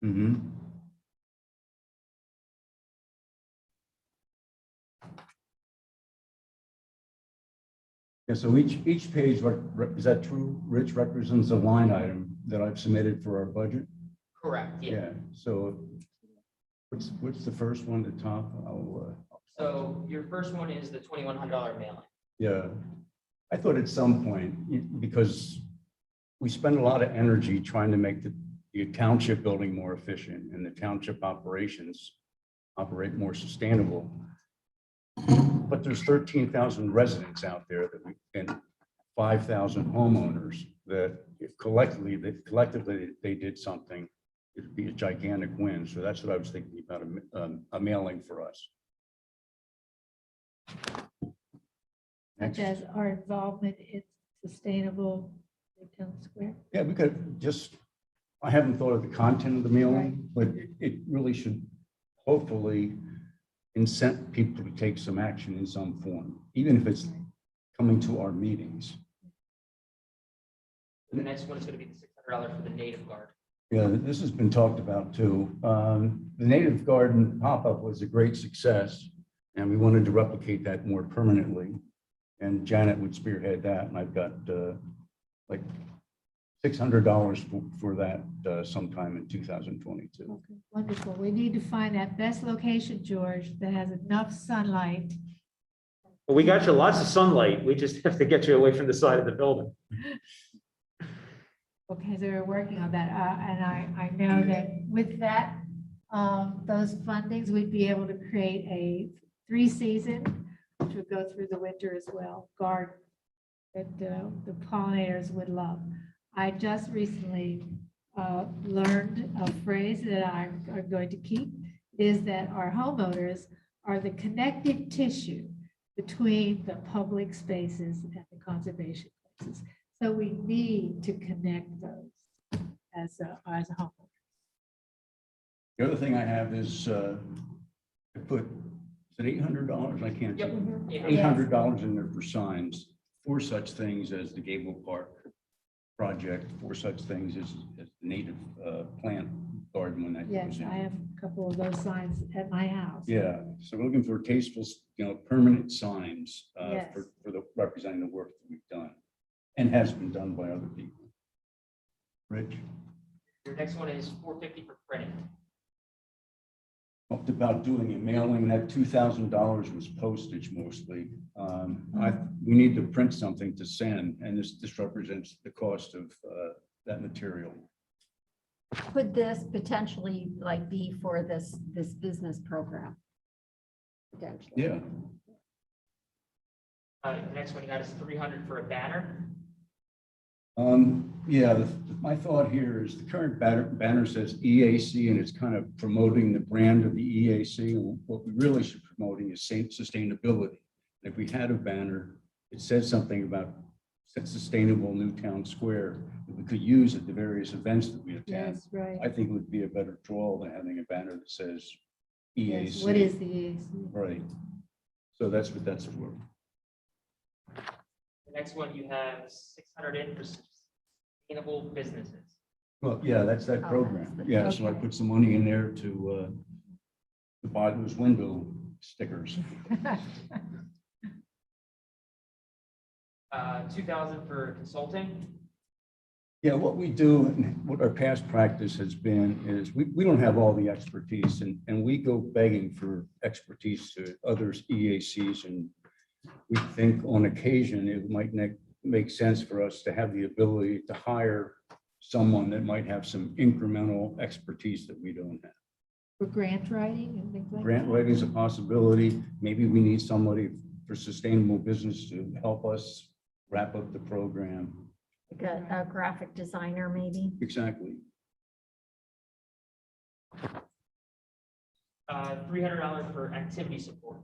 Mm-hmm. Yeah, so each page, is that true, Rich, represents a line item that I've submitted for our budget? Correct, yeah. Yeah, so what's the first one at the top? So your first one is the $2,100 mailing. Yeah, I thought at some point, because we spend a lot of energy trying to make the township building more efficient and the township operations operate more sustainable. But there's 13,000 residents out there that and 5,000 homeowners that if collectively they did something, it'd be a gigantic win. So that's what I was thinking about, a mailing for us. Such as our involvement in sustainable Newtown Square. Yeah, we could just, I haven't thought of the content of the mailing, but it really should hopefully incent people to take some action in some form, even if it's coming to our meetings. The next one is going to be the $600 for the native guard. Yeah, this has been talked about too. The native garden pop-up was a great success, and we wanted to replicate that more permanently. And Janet would spearhead that, and I've got like $600 for that sometime in 2022. Okay, wonderful. We need to find that best location, George, that has enough sunlight. Well, we got you lots of sunlight. We just have to get you away from the side of the building. Okay, so we're working on that. And I know that with that, those fundings, we'd be able to create a 3-season, which would go through the winter as well, garden that the pollinators would love. I just recently learned a phrase that I'm going to keep, is that our homeowners are the connective tissue between the public spaces and the conservation places. So we need to connect those as a homeowner. The other thing I have is I put, is it $800? I can't. Yep. $800 in there for signs for such things as the Gable Park project, for such things as the native plant garden when that Yes, goes in. I have a couple of those signs at my house. Yeah, so we're looking for tasteful, permanent signs Yes. for the representing the work that we've done and has been done by other people. Rich? Your next one is $450 for printing. talked about doing a mailing. That $2,000 was postage mostly. We need to print something to send, and this represents the cost of that material. Could this potentially like be for this business program? Potentially. Yeah. The next one you got is 300 for a banner. Yeah, my thought here is the current banner says EAC, and it's kind of promoting the brand of the EAC. And what we really should be promoting is sustainability. If we had a banner, it says something about sustainable Newtown Square that we could use at the various events that we attend. Yes, right. I think it would be a better draw than having a banner that says EAC. Yes, what is the EAC? Right. So that's what that's for. The next one you have 600 in for sustainable businesses. Well, yeah, that's that Oh, program. that's the- Yeah, so I okay. put some money in there to buy those window stickers. 2,000 for consulting. Yeah, what we do, and what our past practice has been is we don't have all the expertise, and we go begging for expertise to others EACs, and we think on occasion it might make sense for us to have the ability to hire someone that might have some incremental expertise that we don't have. For grant writing and things like that? Grant writing is a possibility. Maybe we need somebody for sustainable business to help us wrap up the program. Like a graphic designer, maybe. Exactly. $300 for activity support.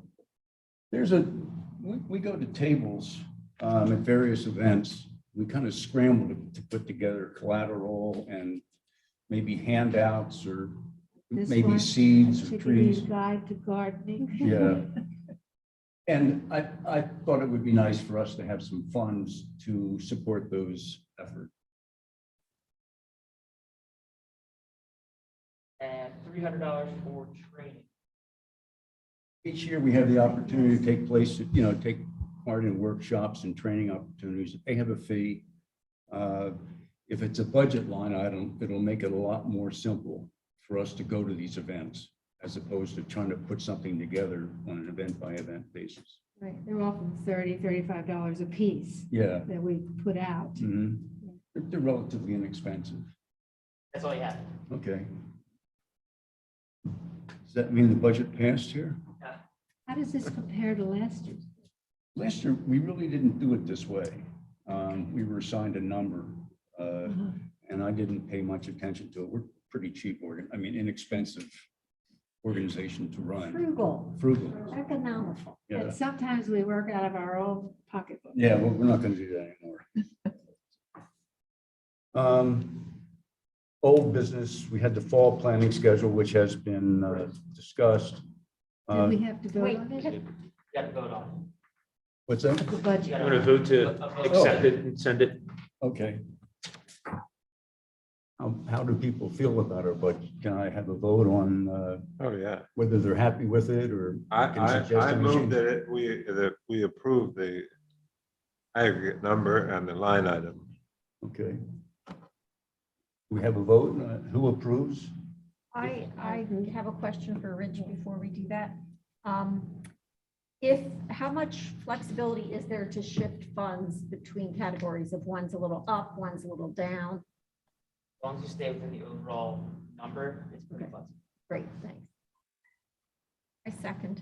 We go to tables at various events. We kind of scramble to put together collateral and maybe handouts or This maybe one, seeds or Antiquities trees. Guide to Gardening. Yeah. And I thought it would be nice for us to have some funds to support those efforts. And $300 for training. Each year, we have the opportunity to take part in workshops and training opportunities. They have a fee. If it's a budget line item, it'll make it a lot more simple for us to go to these events, as opposed to trying to put something together on an event by event basis. Right, they're often $30, $35 a piece Yeah. that we put out. Mhm. They're relatively inexpensive. That's all you have. Okay. Does that mean the budget passed here? How does this compare to last year? Last year, we really didn't do it this way. We were assigned a number, and I didn't pay much attention to it. We're pretty cheap, inexpensive organization to run. Frugal. Economical. Yeah. And sometimes we work out of our own pocketbook. Yeah, well, we're not going to do that anymore. Old business, we had the fall planning schedule, which has been discussed. Do we have to vote Wait, on it? You got to vote on What's that? The it. budget. You I'm gotta going to vote to accept it and send it. Okay. How do people feel about our budget? Can I have a vote on Oh, yeah. whether they're happy with it or? can suggest I any move changes? that we approve the aggregate number and the line item. Okay. We have a vote. Who approves? I have a question for Rich before we do that. How much flexibility is there to shift funds between categories if one's a little up, one's a little down? As long as you stay within the overall number, it's pretty flexible. Great, thanks. I second.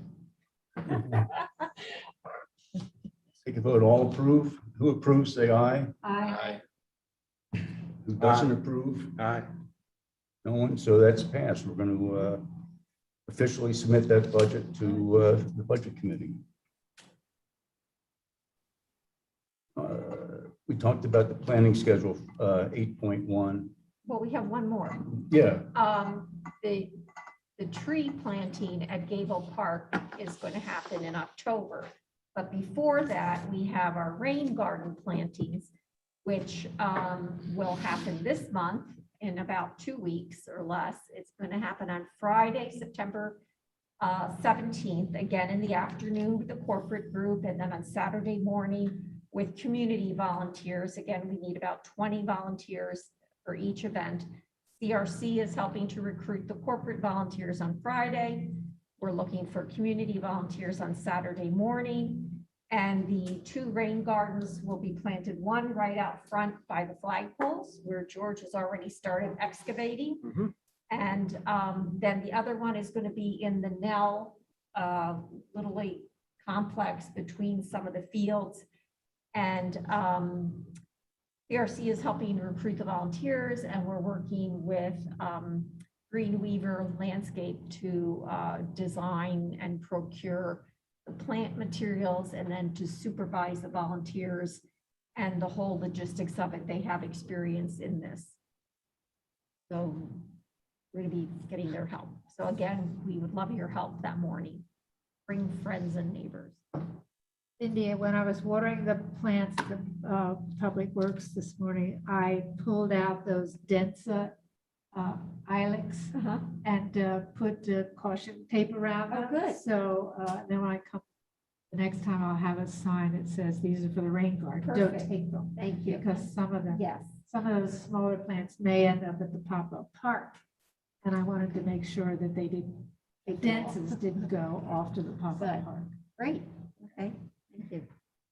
Take a vote. All approve. Who approves, say aye. Aye. Who doesn't approve? Aye. No one. So that's passed. We're going to officially submit that budget to the budget committee. We talked about the planning schedule, 8.1. Well, we have one more. Yeah. The tree planting at Gable Park is going to happen in October. But before that, we have our rain garden plantings, which will happen this month in about 2 weeks or less. It's going to happen on Friday, September 17th, again in the afternoon with the corporate group, and then on Saturday morning with community volunteers. Again, we need about 20 volunteers for each event. CRC is helping to recruit the corporate volunteers on Friday. We're looking for community volunteers on Saturday morning. And the 2 rain gardens will be planted, one right out front by the flagpoles where George has already started excavating. Mhm. And then the other one is going to be in the Nell Little League complex between some of the fields. And PRC is helping to recruit the volunteers, and we're working with Greenweaver Landscape to design and procure the plant materials and then to supervise the volunteers and the whole logistics of it. They have experience in this. So we're going to be getting their help. So again, we would love your help that morning. Bring friends and neighbors. India, when I was watering the plants, the Public Works this morning, I pulled out those densa ilex and put caution tape around Oh, them. good. So then when I come, the next time I'll have a sign that says, these are for the rain garden. Don't Perfect. take them. Thank you. Because some of them, Yes. some of those smaller plants may end up at the pop-up park. And I wanted to make sure that they didn't, the denses didn't go off to the pop-up Good. park. Great. Okay. Thank you.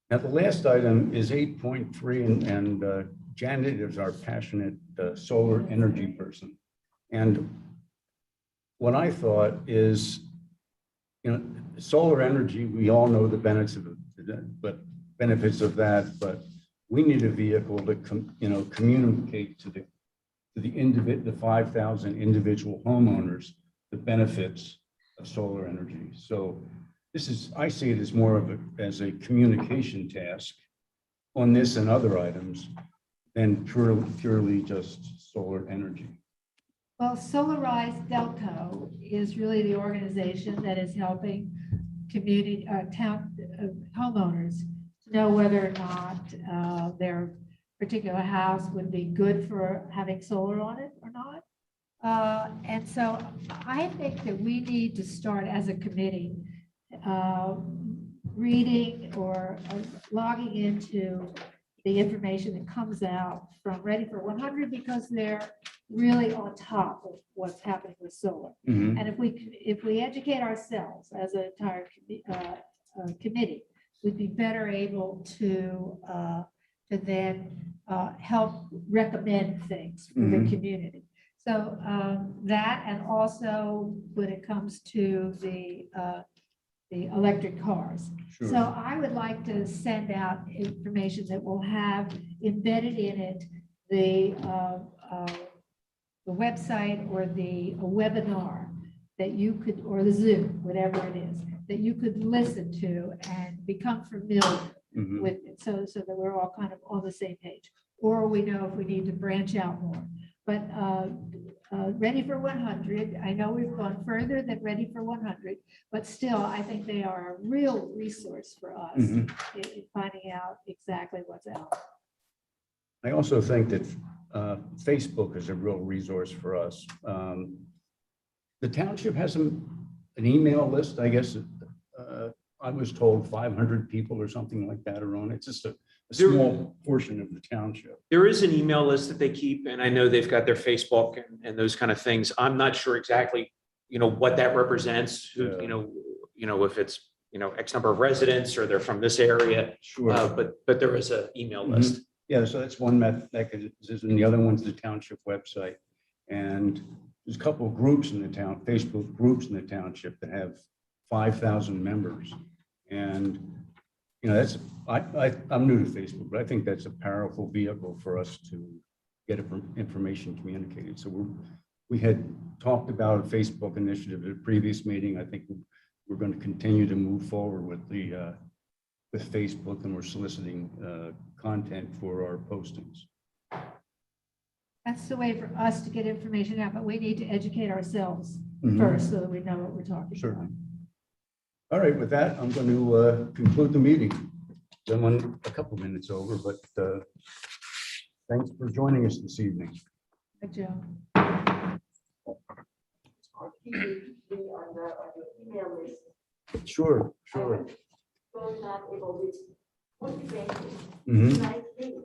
Now, the last item is 8.3, and Janet is our passionate solar energy person. And what I thought is, solar energy, we all know the benefits of that, but we need a vehicle to communicate to the 5,000 individual homeowners the benefits of solar energy. So I see it as more of as a communication task on this and other items than purely just solar energy. Well, Solarize Delco is really the organization that is helping community, town homeowners to know whether or not their particular house would be good for having solar on it or not. And so I think that we need to start as a committee reading or logging into the information that comes out from Ready for 100, because they're really on top of what's happening with solar. Mhm. And if we educate ourselves as an entire committee, we'd be better able to then help recommend things for the Mhm. community. So that, and also when it comes to the electric cars. Sure. So I would like to send out information that will have embedded in it the website or the webinar that you could, or the Zoom, whatever it is, that you could listen to and become familiar Mhm. with it, so that we're all kind of on the same page. Or we know if we need to branch out more. But Ready for 100, I know we've gone further than Ready for 100, but still, I think they are a real resource for us Mhm. in finding out exactly what's out. I also think that Facebook is a real resource for us. The township has an email list, I guess. I was told 500 people or something like that are on it. It's just a small portion of the township. There is an email list that they keep, and I know they've got their Facebook and those kind of things. I'm not sure exactly, what that represents, Yeah. if it's, X number of residents or they're from this area, Sure. but there is an email Mhm. list. Yeah, so that's one mechanism. The other one's the township website. And there's a couple of groups in the town, Facebook groups in the township that have 5,000 members. And, I'm new to Facebook, but I think that's a powerful vehicle for us to get information communicated. So we had talked about a Facebook initiative at a previous meeting. I think we're going to continue to move forward with with Facebook, and we're soliciting content for our postings. That's the way for us to get information out, but we need to educate ourselves Mhm. first so that we know what we're talking about. Certainly. All right, with that, I'm going to conclude the meeting. Then one, a couple minutes over, but thanks for joining us this evening. Good job. Sure, sure. Not able to motivate Mhm. like me.